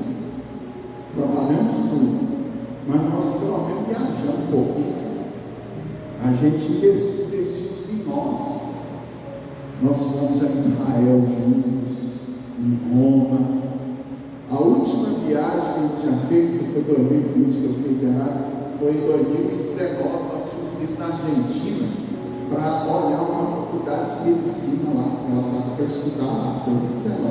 trabalhamos muito, mas nós pelo menos viajamos um pouquinho, a gente investimos em nós fomos a Israel juntos, em Roma. A última viagem que a gente tinha feito, que foi 2020, que eu fui enganado, foi em 2019, nós tínhamos ido na Argentina para olhar uma faculdade de medicina lá, ela estava para estudar lá, 2019.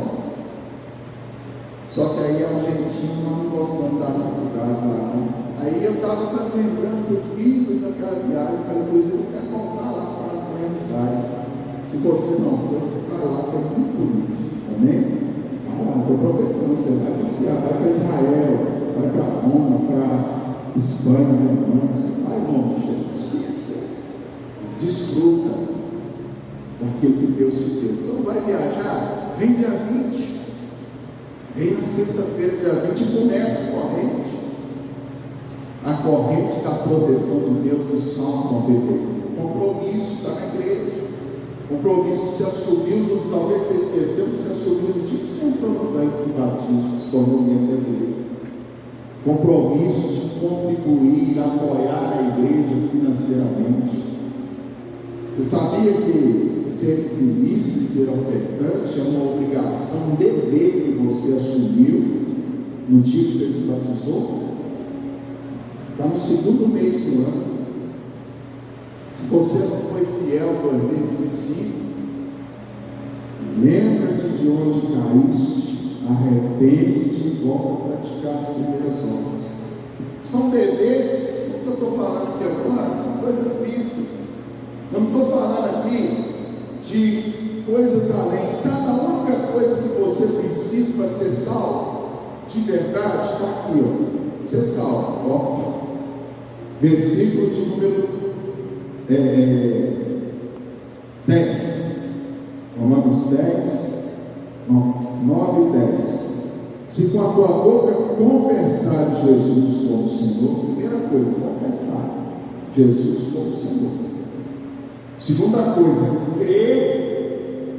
Só que aí a Argentina não gostando da faculdade lá, não. Aí eu estava com as lembranças vivas daquela viagem, falei, inclusive eu quero voltar lá para Buenos Aires. Se você não for, você vai lá, que é muito bonito, amém? Estou profetizando, você vai passear, vai para Israel, vai para Roma, para Espanha, você vai em nome de Jesus, conhecer, desfruta daquilo que Deus te deu. Então vai viajar, vem dia 20, vem na sexta-feira, dia 20, e começa a corrente da proteção de Deus do Salmo 91. Compromisso está na igreja. Compromisso se assumiu, talvez você esqueceu, se assumiu no dia que você entrou no banco de batismo, se tornou membro da igreja. Compromisso de contribuir, apoiar a igreja financeiramente. Você sabia que ser dizimista e ser ofertante é uma obrigação, um dever que você assumiu no dia que você se batizou? Está no 2º mês do ano. Se você não foi fiel em 2025, lembra-te de onde caíste, arrepende-te e volta a praticar as primeiras obras. São deveres, o que eu estou falando aqui agora, são coisas bíblicas. Eu não estou falando aqui de coisas além. Sabe a única coisa que você precisa para ser salvo? De verdade, está aqui, ó. Ser salvo, ó. Versículo de número 10, Romanos 10, 9 e 10. Se com a tua boca confessar Jesus como Senhor, primeira coisa, confessar Jesus como Senhor. Segunda coisa, crer,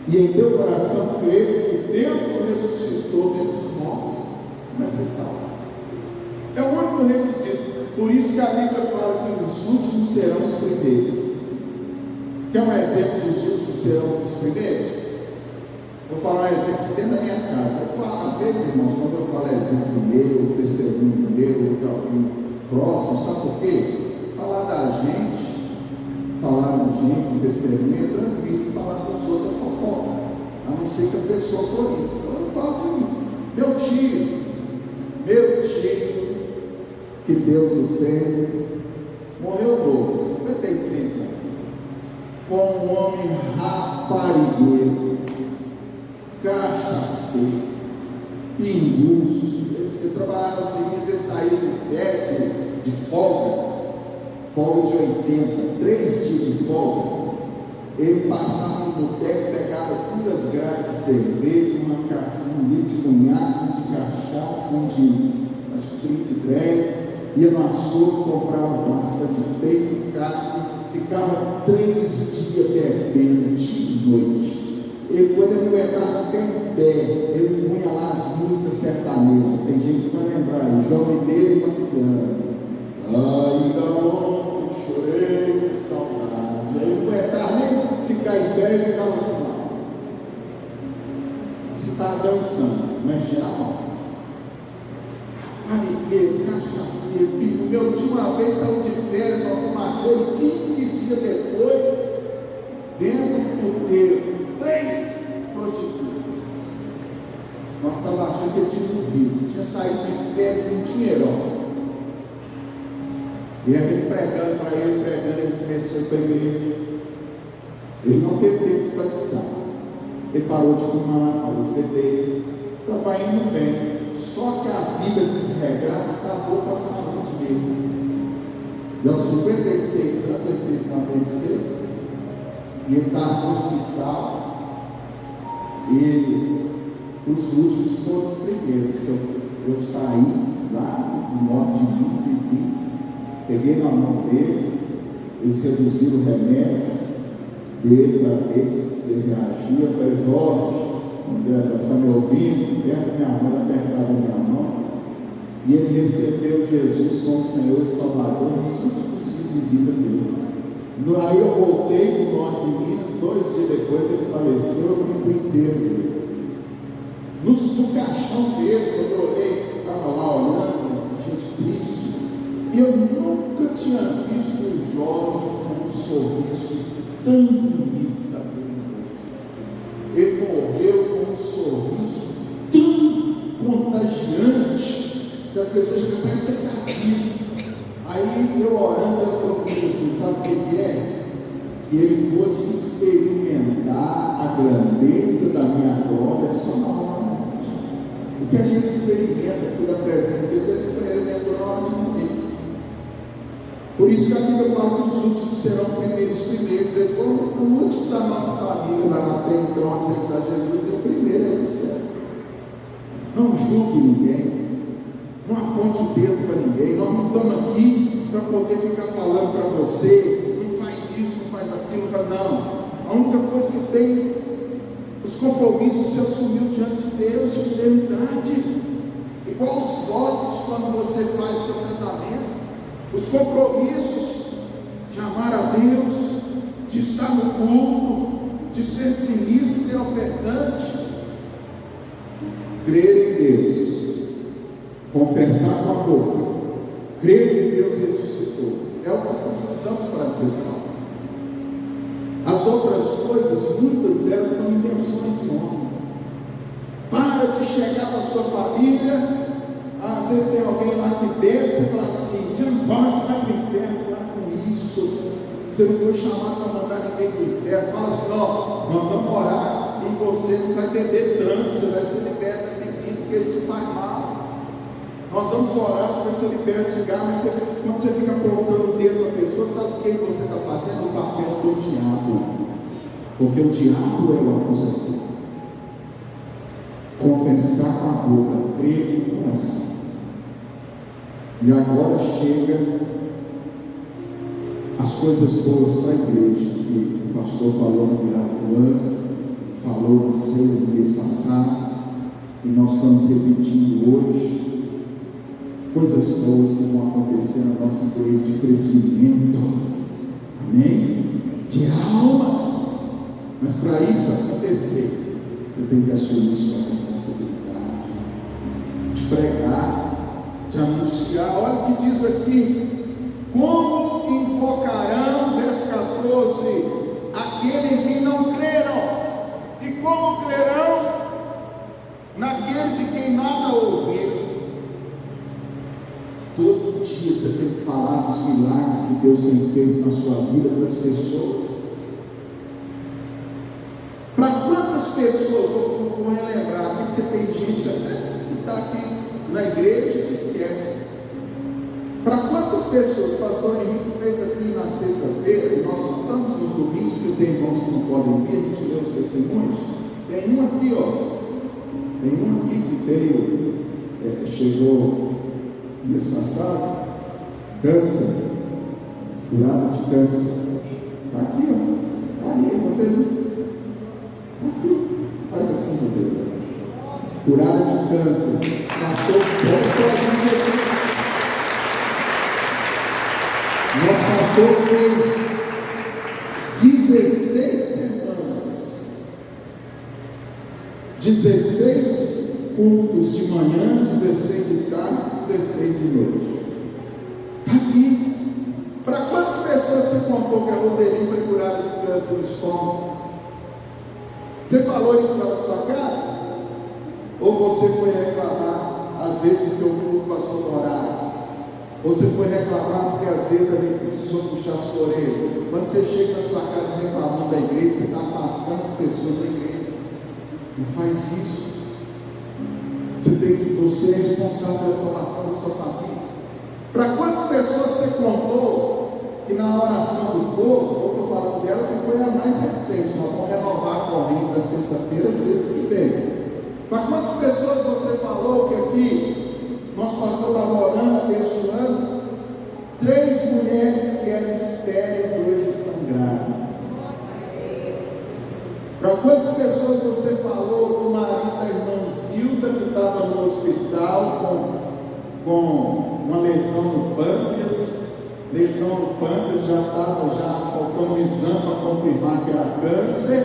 e em teu coração crer que Deus o ressuscitou dentre os mortos, você vai ser salvo. É o único requisito. Por isso que a Bíblia fala que os últimos serão os primeiros. Quer um exemplo dos últimos serão os primeiros? Vou falar um exemplo dentro da minha casa. Eu falo, às vezes, irmãos, quando eu falo exemplo meu, testemunho meu, de alguém próximo, sabe por quê? Falar da gente, um testemunho é tranquilo, falar dos outros é fofoca, a não ser que a pessoa autorize. Então eu falo de mim. Meu tio, que Deus o tem, morreu novo, 56 anos. com um homem raparigueiro, cachaceiro, pinguço. Esse que trabalhava no seguinte, ele saía de férias, de folga de 80, 3 dias de folga. Ele passava no boteco, pegava 2 grades de cerveja, um litro de cunhaque, de cachaça, acho que 33, ia no açougue, comprava massa de peito, carne, ficava 3 dias bebendo de noite. Ele, quando ele aguentava ficar em pé, ele punha lá as músicas sertanejas. Tem gente que vai lembrar, João Mineiro e Marciano. Ainda ontem chorei de saudade. Aí ele não aguentava nem ficar em pé e ficava assim lá. Se estava dançando, mas já não. Mariqueiro, cachaceiro, filho. Meu tio uma vez saiu de férias, arrumador, 15 dias depois, dentro do puteiro, 3 prostitutas. Nós estávamos achando que ele tinha morrido, tinha saído de férias em dinheirão. E a gente pregando para ele, ele começou a ir para a igreja. Ele não teve tempo de batizar. Ele parou de fumar, parou de beber, estava indo bem. Só que a vida desregrada acabou com a saúde dele. E aos 56 anos ele teve um AVC. E ele estava no hospital. E os últimos foram os primeiros. Eu saí lá no norte de Minas e vi. Peguei na mão dele, eles reduziram o remédio dele para ver se ele reagia. Eu falei, Jorge, André, você está me ouvindo? Perto da minha mão, apertado a minha mão. E ele recebeu Jesus como Senhor e Salvador nos últimos dias de vida dele. Aí eu voltei para o norte de Minas, 2 dias depois ele faleceu, eu fui para o enterro dele. No caixão dele, quando eu olhei, estava lá olhando, gente triste. Eu nunca tinha visto o Jorge com um sorriso tão bonito daquele rosto. Ele morreu com um sorriso tão contagiante que as pessoas já parecem que está vivo. Aí eu orando, Deus falou comigo assim, sabe o que é? Que ele pôde experimentar a grandeza da minha glória só na hora. O que a gente experimenta aqui da presença de Deus, ele experimentou na hora de morrer. Por isso que a Bíblia fala que os últimos serão primeiros. Ele foi o último da nossa família lá na terra, então aceitar Jesus é o primeiro é o céu. Não julgue ninguém, não aponte o dedo para ninguém. Nós não estamos aqui para poder ficar falando para você, não faz isso, não faz aquilo, não. A única coisa que tem, os compromissos se assumiu diante de Deus, de fidelidade, igual os votos quando você faz seu casamento. Os compromissos de amar a Deus, de estar no culto, de ser dizimista, ser ofertante, crer em Deus, confessar com a boca, crer que Deus ressuscitou, é o que precisamos para ser salvos. As outras coisas, muitas delas são invenções de homem. Para de chegar na sua família. Às vezes tem alguém lá que bebe, você fala assim, você não pode, você vai para o inferno, para com isso, você não foi chamado para mandar ninguém para o inferno. Fala assim, ó, nós vamos orar e você não vai beber tanto, você vai ser liberto da bebida, porque isso te faz mal. Nós vamos orar, você vai ser liberto do cigarro, mas quando você fica apontando o dedo na pessoa, sabe o que você está fazendo? O papel do diabo, porque o diabo é o acusador. Confessar com a boca, crer no coração. E agora chega as coisas boas para a igreja, que o pastor falou no final do ano, falou no seu mês passado, e nós estamos repetindo hoje, coisas boas que vão acontecer na nossa igreja de crescimento, amém? De almas, mas para isso acontecer, você tem que assumir sua responsabilidade, de pregar, de anunciar. Olha o que diz aqui: como invocarão, verso 14, aquele em quem não creram, e como crerão naquele de quem nada ouviram. Todo dia você tem que falar dos milagres que Deus tem feito na sua vida, das pessoas. pessoas, vou relembrar aqui, porque tem gente até que está aqui na igreja que esquece. Para quantas pessoas, o pastor Henrique fez aqui na sexta-feira, e nós contamos nos domingos, porque tem irmãos que não podem vir, a gente lê os testemunhos. Tem um aqui, ó. Tem um aqui que veio, chegou mês passado, câncer, curado de câncer. Está aqui, ó. Ali, você viu? Aqui. Faz assim, você. Curada de câncer. Passou bom. Nosso pastor fez 16 semanas, 16 cultos de manhã, 16 de tarde, 16 de noite. Aqui, para quantas pessoas você contou que a Roseli foi curada de câncer no estômago? Você falou isso lá na sua casa? Ou você foi reclamar, às vezes, porque o culto passou no horário? Você foi reclamar porque às vezes a gente precisou puxar a sua orelha. Quando você chega na sua casa reclamando da igreja, você está afastando as pessoas da igreja. Não faz isso. Você é responsável pela salvação da sua família. Para quantas pessoas você contou que na oração do fogo, eu estou falando dela que foi a mais recente, nós vamos renovar a corrente da sexta-feira, sexta que vem. Para quantas pessoas você falou que aqui nosso pastor estava orando, abençoando? 3 mulheres que eram estéreis hoje estão grávidas. Para quantas pessoas você falou do marido da irmã Zilda que estava no hospital com uma lesão no pâncreas? Lesão no pâncreas, já faltando um exame para confirmar que era câncer.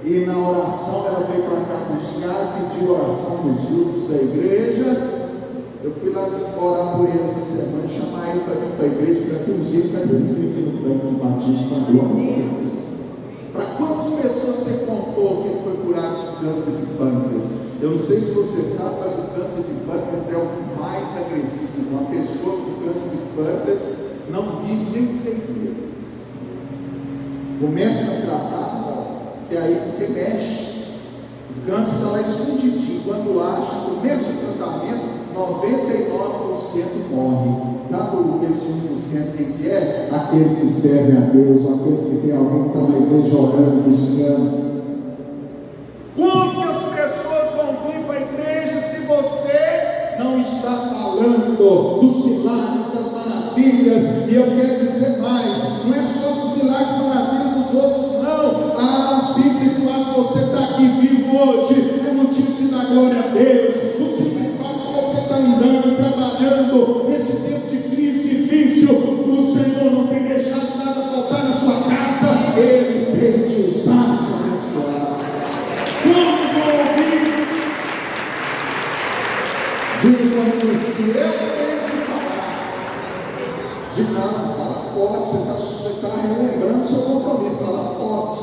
E na oração ela veio para cá buscar, pediu oração nos grupos da igreja. Eu fui lá orar por ele essa semana, chamar ele para vir para a igreja, para que um dia ele vai descer aqui no tanque de batismo da glória de Deus. Para quantas pessoas você contou que ele foi curado de câncer de pâncreas? Eu não sei se você sabe, mas o câncer de pâncreas é o mais agressivo. Uma pessoa com câncer de pâncreas não vive nem 6 meses. Começa a tratar, que é aí porque mexe. O câncer está lá escondidinho. Quando acha, começa o tratamento, 99% morre. Sabe esse 1% que é? Aqueles que servem a Deus, ou aqueles que tem alguém que está na igreja orando, buscando. Como que as pessoas vão vir para a igreja se você não está falando dos milagres, das maravilhas? E eu quero dizer mais, não é só dos milagres e maravilhas dos outros, não. O simples fato de você estar aqui vivo hoje é motivo de dar glória a Deus. O simples fato de você estar andando, trabalhando nesse tempo de crise difícil, o Senhor não tem deixado nada faltar na sua casa. Ele tem te usado, te abençoado. Quando vou ouvir, diga que eu tenho que falar. De nada, fala forte, você está relembrando seu compromisso, fala forte,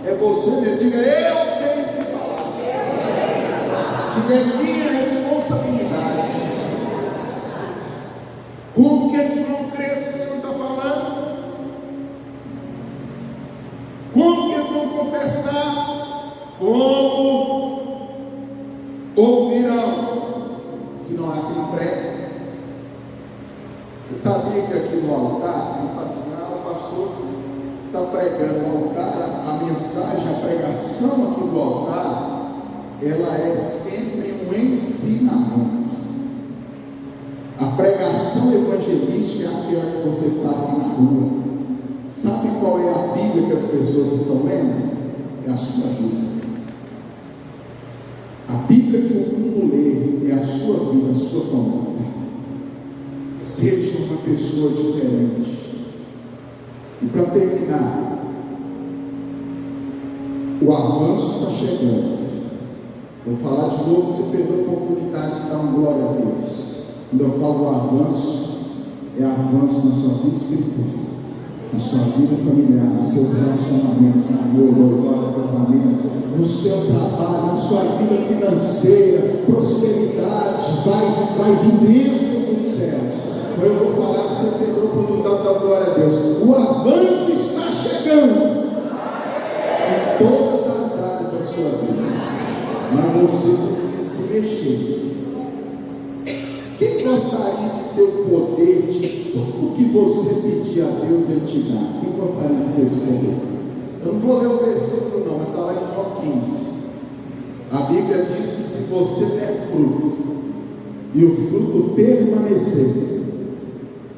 é você mesmo, diga eu tenho que falar. Diga é minha responsabilidade. Como que eles vão crer se você não está falando? Como que eles vão confessar? Como ouvirão se não há quem pregue? Você sabia que aqui no altar, ele fala assim, o pastor está pregando no altar, a mensagem, a pregação aqui do altar, ela é sempre um ensinamento. A pregação evangelística é aquela que você fala na rua. Sabe qual é a Bíblia que as pessoas estão lendo? É a sua vida. A Bíblia que o mundo lê é a sua vida, a sua conduta. Seja uma pessoa diferente. E para terminar, o avanço está chegando. Vou falar de novo, você perdeu a oportunidade de dar uma glória a Deus. Quando eu falo do avanço, é avanço na sua vida espiritual, na sua vida familiar, nos seus relacionamentos, amor, louvor, casamento, no seu trabalho, na sua vida financeira, prosperidade, vai vir bênçãos dos céus. Então eu vou falar que você perdeu a oportunidade da glória a Deus. O avanço está chegando em todas as que tudo que você pedir a Deus, Ele te dá. Quem gostaria de responder? Eu não vou ler o versículo não, mas está lá em João 15. A Bíblia diz que se você der fruto, e o fruto permanecer,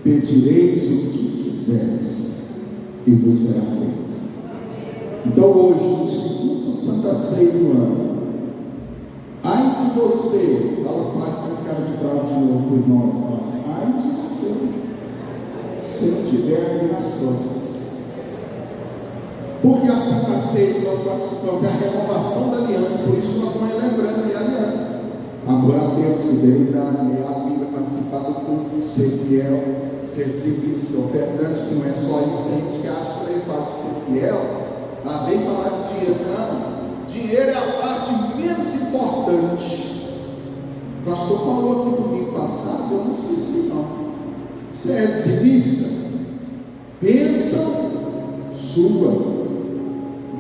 pedireis o que quiseres, e vos será feito. Então hoje, no segundo Santa Ceia do ano, ai de você, fala com esse cara de bravo de novo, o irmão, ai de você, se não tiver aqui nas costas. Porque a Santa Ceia que nós participamos é a renovação da aliança, por isso nós estamos lembrando de aliança. Amor a Deus, fidelidade, ler a Bíblia, participar do culto, ser fiel, ser dizimista, ofertante, que não é só isso que a gente acha que ele fala de ser fiel. Lá vem falar de dinheiro, não. Dinheiro é a parte menos importante. O pastor falou aqui domingo passado, eu não esqueci não. Você é dizimista? Bênção sua.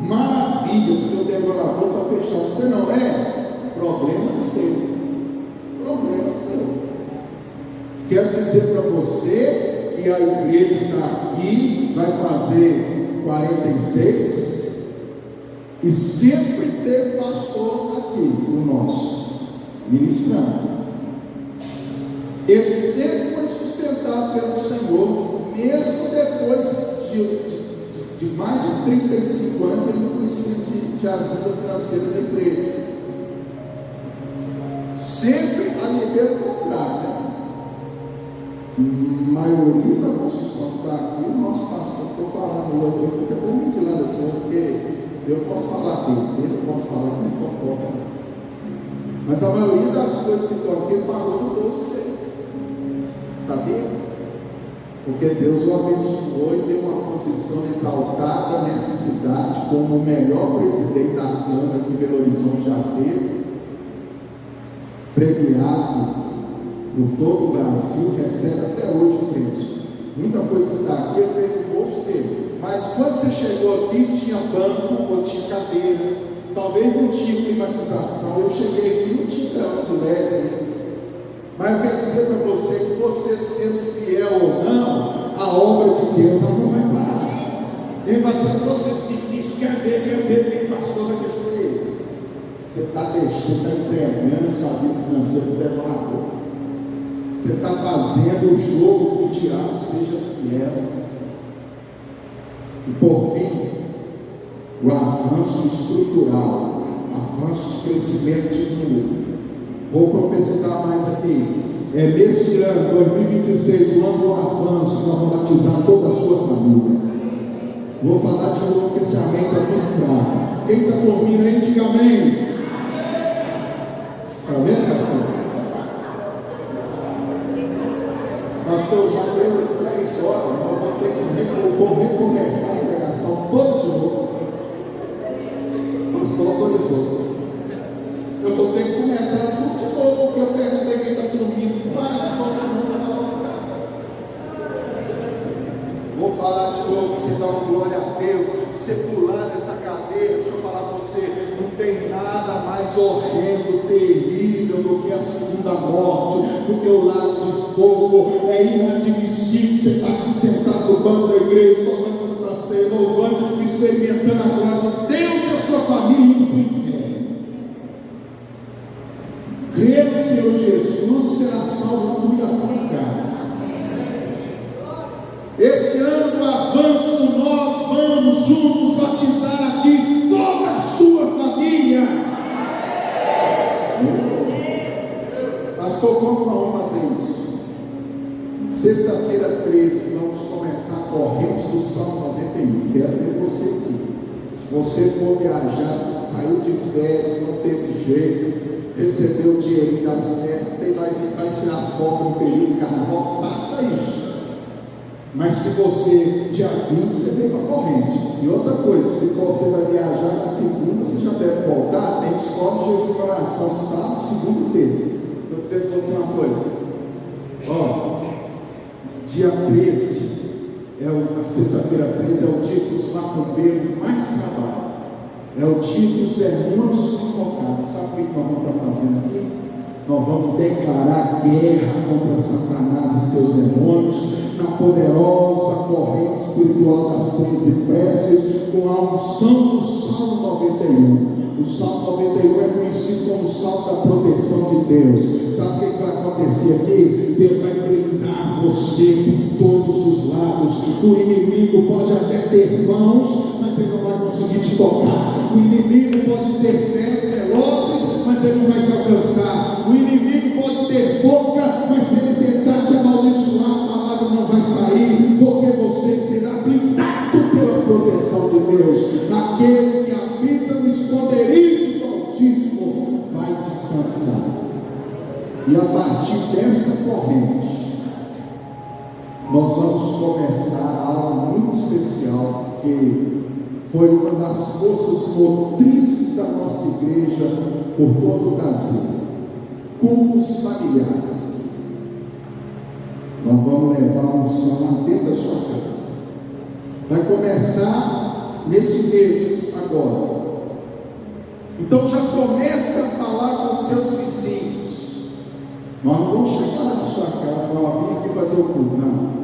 Maravilha, porque o devorador está fechado. Você não é? Problema seu. Problema seu. Quero dizer para você que a igreja está aqui, vai fazer 46, e sempre teve pastor aqui, o nosso, ministrando. Ele sempre foi sustentado pelo Senhor, mesmo depois de mais de 35 anos, ele não precisa de ajuda financeira da igreja. Sempre a nível contrário, né? A maioria da construção que está aqui, o nosso pastor, estou falando, eu fico até mentirando assim, porque eu posso falar dele, eu posso falar de fofoca, mas a maioria das coisas que estão aqui, ele pagou do bolso dele, sabia? Porque Deus o abençoou e deu uma posição exaltada nessa cidade, como o melhor presidente da Câmara que Belo Horizonte já teve, premiado por todo o Brasil, recebe até hoje o preço. Muita coisa que está aqui é feita no bolso dele. Mas quando você chegou aqui, tinha banco ou tinha cadeira, talvez não tinha climatização. Eu cheguei aqui, não tinha grama de LED. Mas eu quero dizer para você que você sendo fiel ou não, a obra de Deus ela não vai parar. Ele vai ser você isso quer ver, tem pastor vai deixar ele. Você está deixando, está entregando sua vida financeira para o devorador. Você está fazendo o jogo que o diabo seja fiel. E por fim, o avanço estrutural, avanço de crescimento de número. Vou profetizar mais aqui. É nesse ano, 2026, o ano do avanço, nós vamos batizar toda a sua família. Vou falar de novo que esse amém está muito fraco. Quem está dormindo aí, diga amém. Está vendo, pastor? Pastor, já deu 10 horas, nós vamos ter que recomeçar a pregação toda de novo. Pastor autorizou. Eu vou ter que começar tudo de novo, porque eu perguntei quem está dormindo, mas todo mundo está. Vou falar de novo, você dá uma glória a Deus, você pular nessa cadeira, deixa eu falar para você, não tem nada mais horrendo, terrível do que a segunda morte, do que o lago de fogo. É inadmissível você estar aqui sentado no banco da igreja, tomando Santa Ceia, louvando, experimentando a glória de Deus e a sua família indo para o inferno. Crê no Senhor Jesus, será salvo tu e a tua casa. Esse ano do avanço, nós vamos juntos batizar aqui toda a sua família. Pastor, como nós vamos fazer isso? Sexta-feira 13, vamos começar a corrente do Salmo 91. Quero ver você aqui. Se você for viajar, saiu de férias, não teve jeito, recebeu o dinheiro das férias, vai tirar foto no período de carnaval, faça isso. Mas se você, dia 20, você vem para a corrente. E outra coisa, se você vai viajar na segunda, você já deve voltar, tem escola de jejum de oração, sábado, segunda e terça. Estou dizendo para você uma coisa. Ó, dia 13, a sexta-feira 13 é o dia que os macumbeiros mais trabalham. É o dia que os demônios são tocados. Sabe o que nós vamos estar fazendo aqui? Nós vamos declarar guerra contra Satanás e seus demônios, na poderosa corrente espiritual das 13 preces, com a unção do Salmo 91. O Salmo 91 é conhecido como o Salmo da proteção de Deus. Sabe o que vai acontecer aqui? Deus vai blindar você por todos os lados. O inimigo pode até ter mãos, mas ele não vai conseguir te tocar. O inimigo pode ter pés velozes, mas ele não vai te alcançar. O inimigo pode ter boca, mas se ele tentar te amaldiçoar, a palavra não vai sair, porque você será blindado pela proteção de Deus. Aquele que habita no esconderijo do Altíssimo vai descansar. E a partir dessa corrente, nós vamos começar algo muito especial, que foi uma das forças motrizes da nossa igreja por todo o Brasil: cultos familiares. Nós vamos levar a unção dentro da sua casa. Vai começar nesse mês agora. Então já começa a falar com seus vizinhos. Nós não vamos chegar lá na sua casa e falar: vim aqui fazer o culto. Não.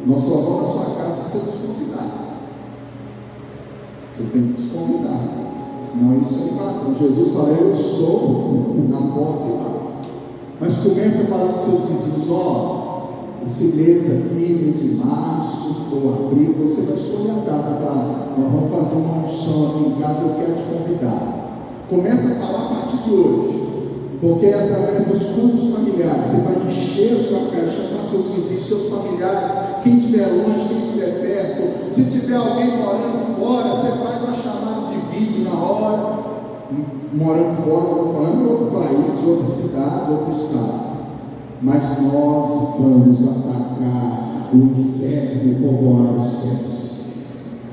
Nós só vamos na sua casa se você nos convidar. Você tem que nos convidar. Senão isso não passa. Jesus fala: eu sou na porta e lá. Mas começa a falar com seus vizinhos: ó, esse mês aqui, mês de março ou abril, você vai escolher a data para nós vamos fazer uma unção aqui em casa, eu quero te convidar. Começa a falar a partir de hoje, porque é através dos cultos familiares. Você vai encher a sua casa, chamar seus vizinhos, seus familiares, quem estiver longe, quem estiver perto. Se tiver alguém morando fora, você faz uma chamada de vídeo na hora. Morando fora, eu estou falando em outro país, outra cidade, outro estado. Mas nós vamos atacar o inferno e povoar os céus.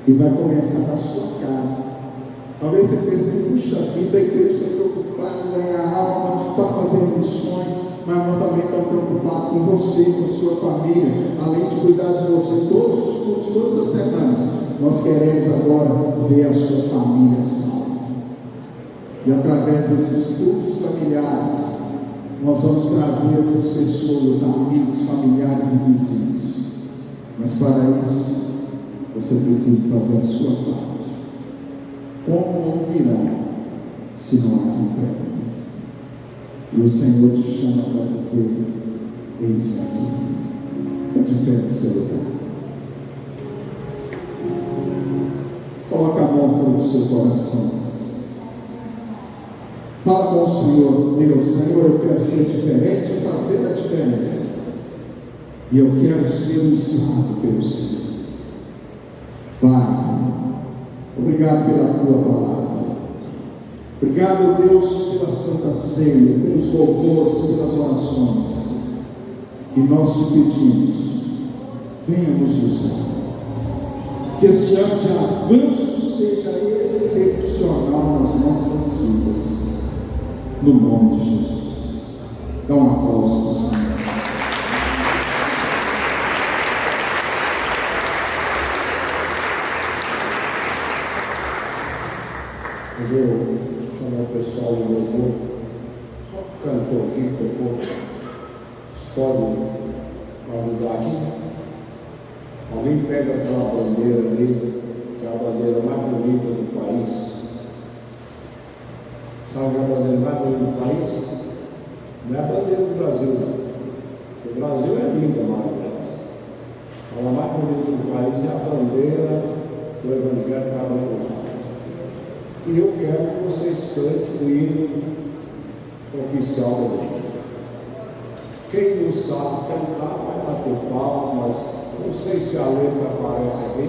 E vai começar na sua casa. Talvez você pense assim: puxa vida, a igreja está preocupada em ganhar alma, está fazendo missões, mas nós também estamos preocupados com você, com a sua família. Além de cuidar de você todos os cultos, todas as semanas, nós queremos agora ver a sua família salva. E através desses cultos familiares, nós vamos trazer essas pessoas, amigos, familiares e vizinhos. Mas para isso, você precisa fazer a sua parte. Como ouvirão se não há quem prega? E o Senhor te chama para dizer: eis-me aqui. Está de pé no seu lugar. Coloca a mão no seu coração. Fala com o Senhor: meu Senhor, eu quero ser diferente e fazer a diferença. E eu quero ser usado pelo Senhor. Pai, obrigado pela tua palavra. Obrigado, Deus, pela Santa Ceia, pelos louvores, pelas orações. E nós te pedimos: venha nos usar. Que esse ano de avanço seja excepcional nas nossas vidas. No nome de Jesus. Dá um aplauso para o Senhor. Eu vou chamar o pessoal do louvor. Só cantor aqui, tocou. Pode ajudar aqui? Alguém pega aquela bandeira ali, que é a bandeira mais bonita do país. Sabe a bandeira mais bonita do país? Não é a bandeira do Brasil, não. O Brasil é linda, maravilhosa. A mais bonita do país é a bandeira do Evangelho para a. E eu quero que vocês cantem o hino oficial da igreja. Quem não sabe cantar vai bater palma, mas não sei se a letra aparece aqui,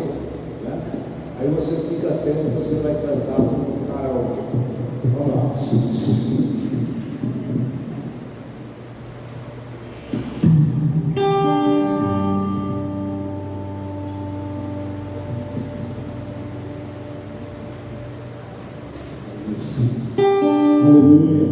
né? Aí você fica atento, você vai cantar no karaokê. Vamos lá. Aleluia.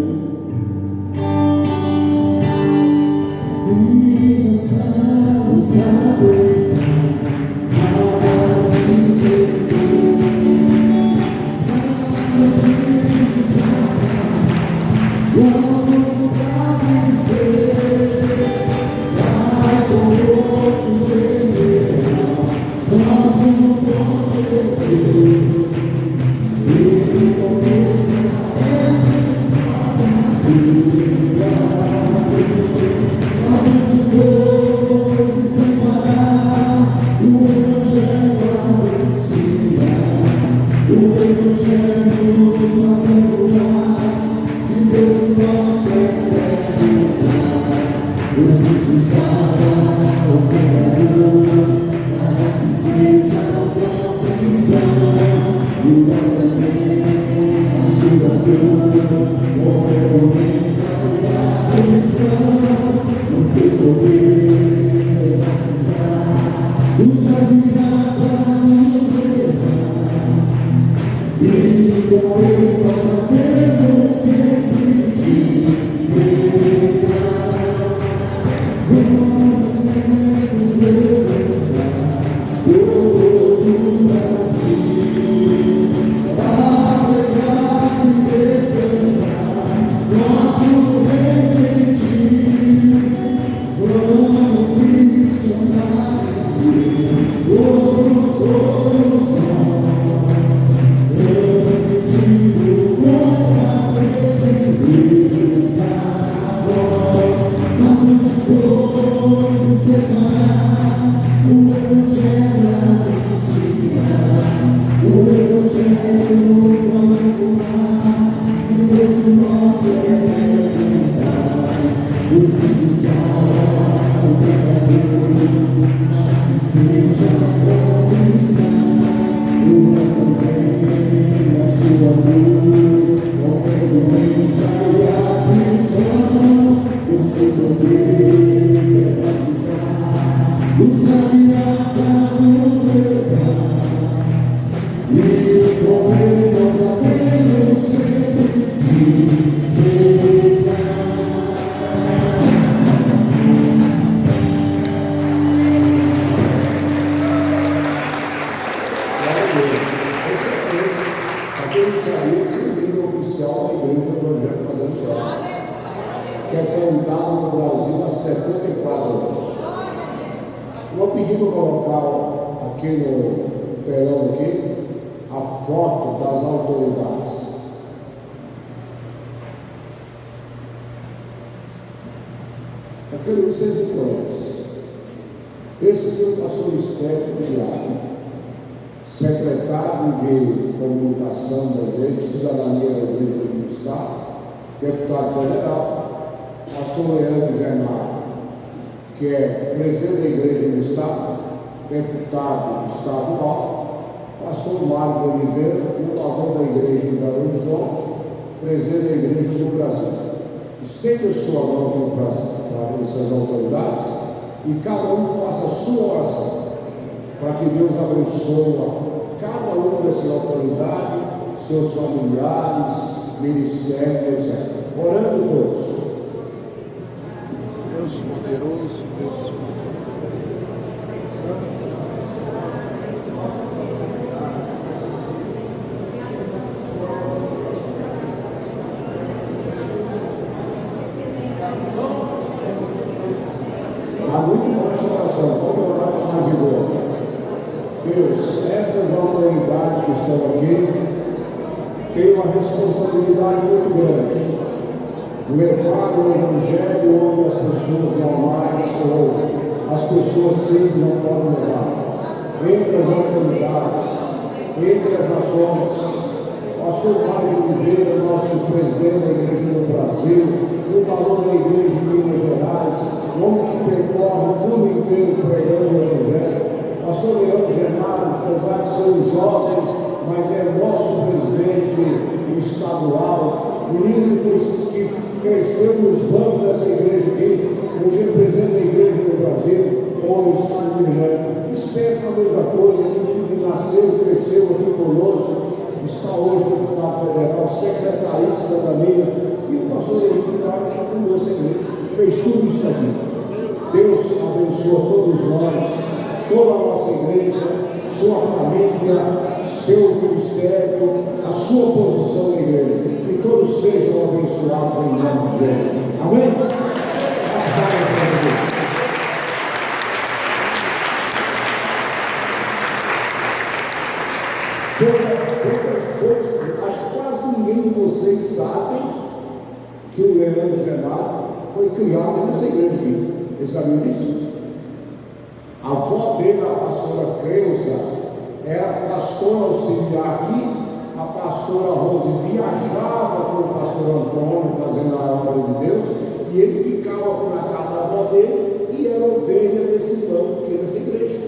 que era ovelha desse plano, que dessa igreja.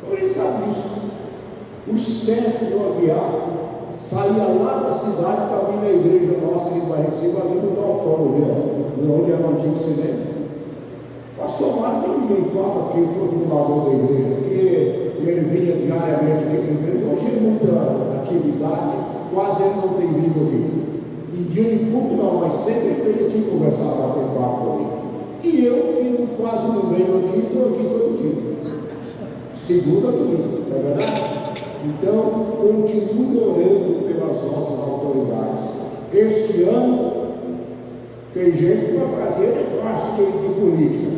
Então ele sabe disso. O esperto do aguiar saía lá da cidade para vir na igreja nossa de Barreciba, ali no autódromo, onde era o antigo cinema. Pastor Mário, ninguém fala que ele foi fundador da igreja, que ele vinha diariamente aqui na igreja. Hoje é muita atividade, quase ele não tem vindo aqui. Em dia de culto não, mas sempre ele veio aqui conversar, bater papo ali. E eu, que quase não venho aqui, estou aqui todo dia. Segunda a domingo, não é verdade? Então, continue orando pelas nossas autoridades. Este ano, tem gente que vai fazer parte de política,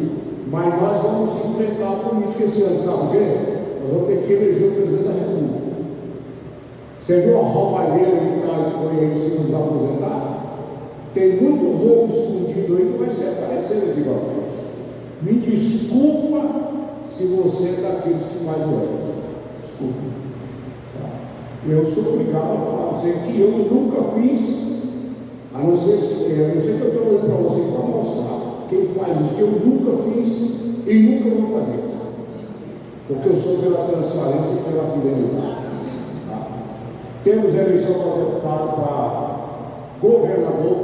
mas nós vamos enfrentar a política esse ano, sabe por quê? Nós vamos ter que eleger o presidente da República. Você viu a roubalheira militar que foi aí em cima dos aposentados? Tem muito roubo escondido aí que vai ser aparecendo aqui para frente. Me desculpa se você é daqueles que mais doem. Desculpa. Eu sou obrigado a falar a você que eu nunca fiz, a não ser que eu estou olhando para você para mostrar quem faz isso, que eu nunca fiz e nunca vou fazer. Porque eu sou pela transparência e pela fidelidade. Tá? Temos eleição para deputado, para governador,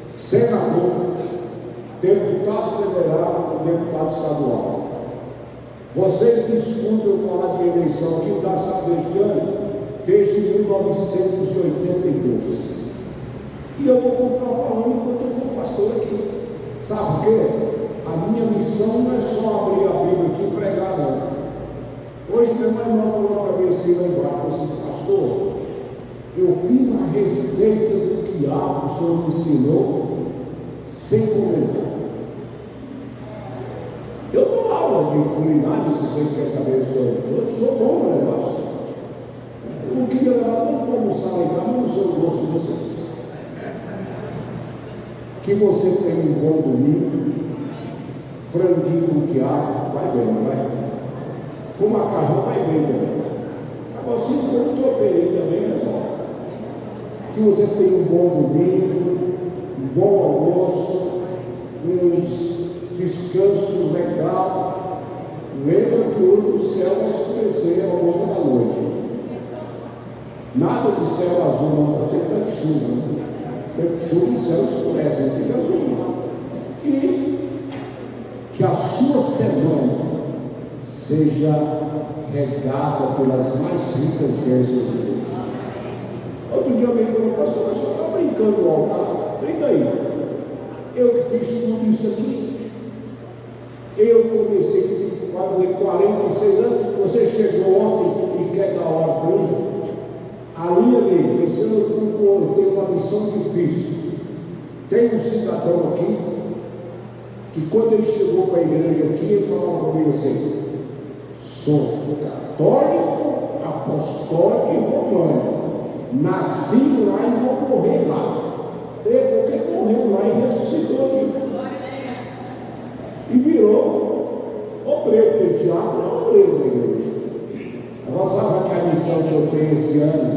senador, deputado federal e deputado estadual. Vocês que escutam eu falar de eleição aqui, da sabe deste ano, desde 1982. E eu vou continuar falando enquanto eu for pastor aqui. Sabe por quê? A minha missão não é só abrir a Bíblia aqui e pregar, não. Hoje meu irmão falou para mim assim lá embaixo, assim, pastor, eu fiz a receita do quiabo que o senhor me ensinou sem comentar. Eu dou aula de culinária, se vocês querem saber eu sou bom no negócio. Eu não queria levar tanto para almoçar lá em casa, mas não sou o gosto de vocês. Que você tenha um bom domingo, franguinho com quiabo, vai bem, não vai? Com macarrão vai bem também. Agora, se for um tropeirinho também, pessoal. Que você tenha um bom domingo, um bom almoço, um descanso legal. Lembra que hoje o céu vai escurecer ao longo da noite. Nada de céu azul, não, porque tem chuva. Né? Tem chuva e o céu escurece, fica azul. E que a sua semana seja regada pelas mais ricas bênçãos de Deus. Outro dia alguém falou, pastor, o senhor está brincando no altar? Brinca aí. Eu que fiz tudo isso aqui. Eu comecei a fazer 46 anos, você chegou ontem e quer dar hora para mim? Ali, amigo, esse ano eu tenho uma missão difícil. Tem um cidadão aqui, que quando ele chegou para a igreja aqui, ele falava comigo assim, sou católico, apostólico e romano. Nasci lá e vou morrer lá. Porque morreu lá e ressuscitou aqui. E virou obreiro de diabo, não obreiro da igreja. Agora sabe que a missão que eu tenho esse ano,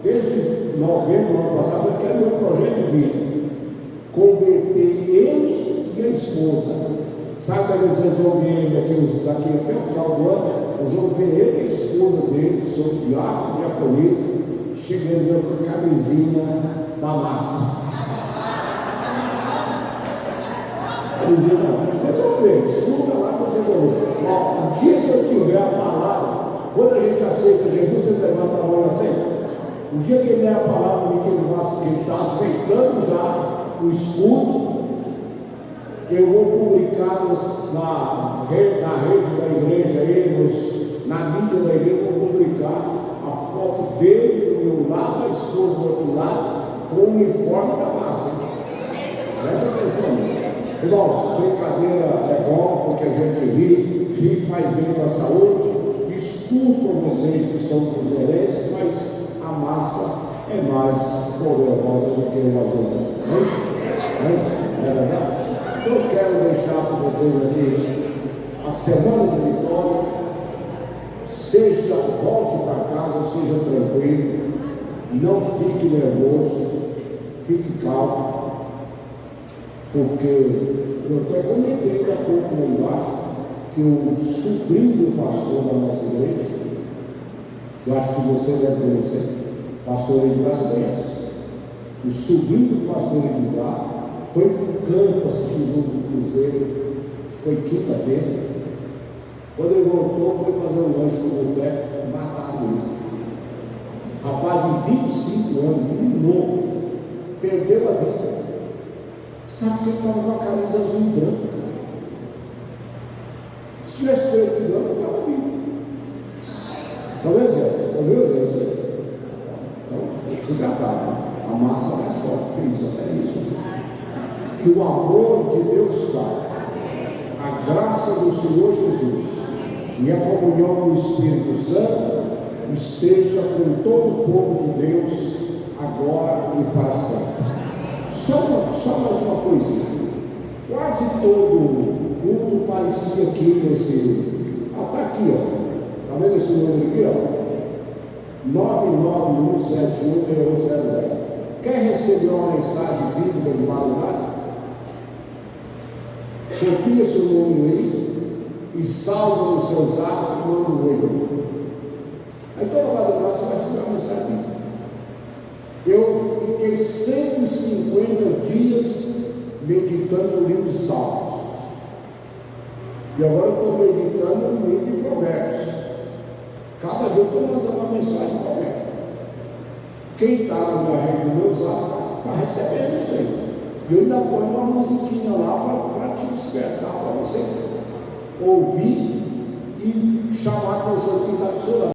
desde novembro do ano passado, eu quero meu projeto de vida. Converter ele e a esposa. Sabe quando eles vão ver ele daqui até o final do ano? Eles vão ver ele e a esposa dele, sou diácono, diaconisa, chegando com a camisinha da massa. Vocês vão ver, escuta lá que vocês vão ver. O dia que eu tiver a palavra, quando a gente aceita Jesus, você levanta a mão e aceita. O dia que ele der a palavra, que ele está aceitando já o escudo, eu vou publicar na rede da igreja, na mídia da igreja, eu vou publicar a foto dele do meu lado, a esposa do outro lado, com o uniforme da massa. Presta atenção. Irmãos, brincadeira é bom porque a gente ri, faz bem para a saúde. Desculpa vocês que são cruzeirenses, mas a massa é mais poderosa do que as outras. Não é verdade? Eu quero deixar para vocês aqui a semana de vitória. Seja volte para casa, seja tranquilo, não fique nervoso, fique calmo. Porque eu até comentei há pouco lá embaixo que o sobrinho do pastor da nossa igreja, eu acho que você deve conhecer, pastor Edgar conhece. O sobrinho do pastor Edgar foi para o campo assistir o jogo do Cruzeiro, foi quinta-feira. Quando ele voltou, foi fazer um lanche com o pé, mataram ele. Rapaz de 25 anos, de novo, perdeu a vida. Sabe que ele estava com a camisa azul e branca. Se tivesse feito branco, eu estava vivo. Está vendo, Zé? Está vendo, Zé? Então, se tratar, a massa mais forte que isso, até isso. Que o amor de Deus Pai, a graça do Senhor Jesus e a comunhão do Espírito Santo esteja com todo o povo de Deus, agora e para sempre. Só mais uma coisinha. Quase todo mundo parecia aqui nesse. Está aqui, ó. Está vendo esse número aqui, ó? 991710010. Quer receber uma mensagem bíblica de madrugada? Copia seu número aí e salva no seu zap e manda um e-mail. Aí toda madrugada você vai receber uma mensagem bíblica. Eu fiquei 150 dias meditando no livro de Salmos. E agora eu estou meditando no livro de Provérbios. Cada dia eu estou mandando uma mensagem para alguém. Quem está na rede do meu zap está recebendo isso aí. E eu ainda ponho uma musiquinha lá para te despertar, para você ouvir e chamar a atenção de quem está do seu lado.